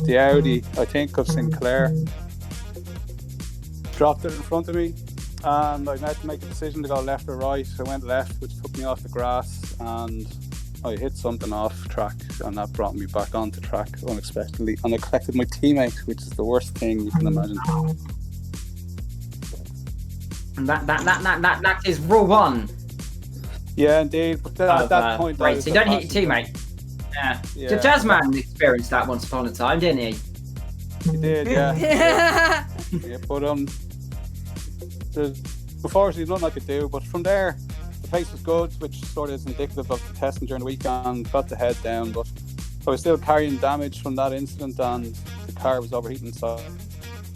the Audi, I think, of Sinclair dropped it in front of me, and I had to make a decision to go left or right. I went left, which took me off the grass, and I hit something off track, and that brought me back onto track unexpectedly, and I collected my teammate, which is the worst thing you can imagine. And that is rule 1. Yeah, indeed. But at that point, right, so you don't hit your teammate. Yeah. So Jazzman experienced that once upon a time, didn't he? He did, yeah. Yeah, but there's unfortunately nothing I could do. But from there, the pace was good, which sort of is indicative of the testing during the weekend. Got the head down, but I was still carrying damage from that incident, and the car was overheating, so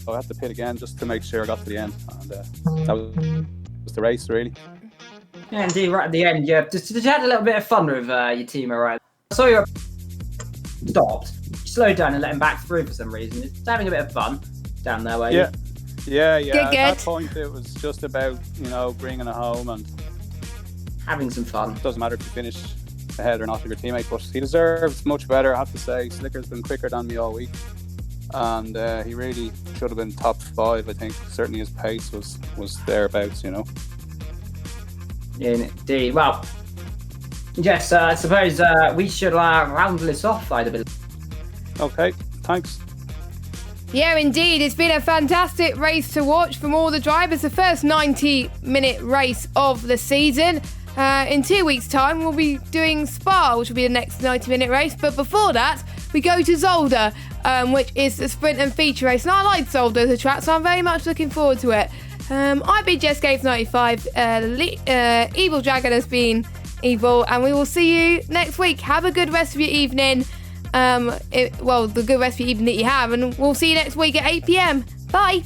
I had to pit again just to make sure I got to the end. And that was the race, really. Yeah, indeed, right at the end, yeah. Did you have a little bit of fun with your team around? I saw you stopped, slowed down and let him back through for some reason. It's having a bit of fun down there, were you? Yeah. Good. At that point, it was just about, bringing it home and having some fun. It doesn't matter if you finish ahead or not of your teammate, but he deserves much better, I have to say. Slicker's been quicker than me all week, and he really should have been top 5, I think. Certainly his pace was thereabouts, Indeed. Well, yes, I suppose we should round this off, I believe. Okay, thanks. Yeah, indeed. It's been a fantastic race to watch from all the drivers. The first 90-minute race of the season. In 2 weeks' time, we'll be doing Spa, which will be the next 90-minute race. But before that, we go to Zolder, which is the sprint and feature race. And I like Zolder as a track, so I'm very much looking forward to it. I've been JessGames95. Evil Dragon has been Evil, and we will see you next week. Have a good rest of your evening. The good rest of your evening that you have, and we'll see you next week at 8 PM. Bye.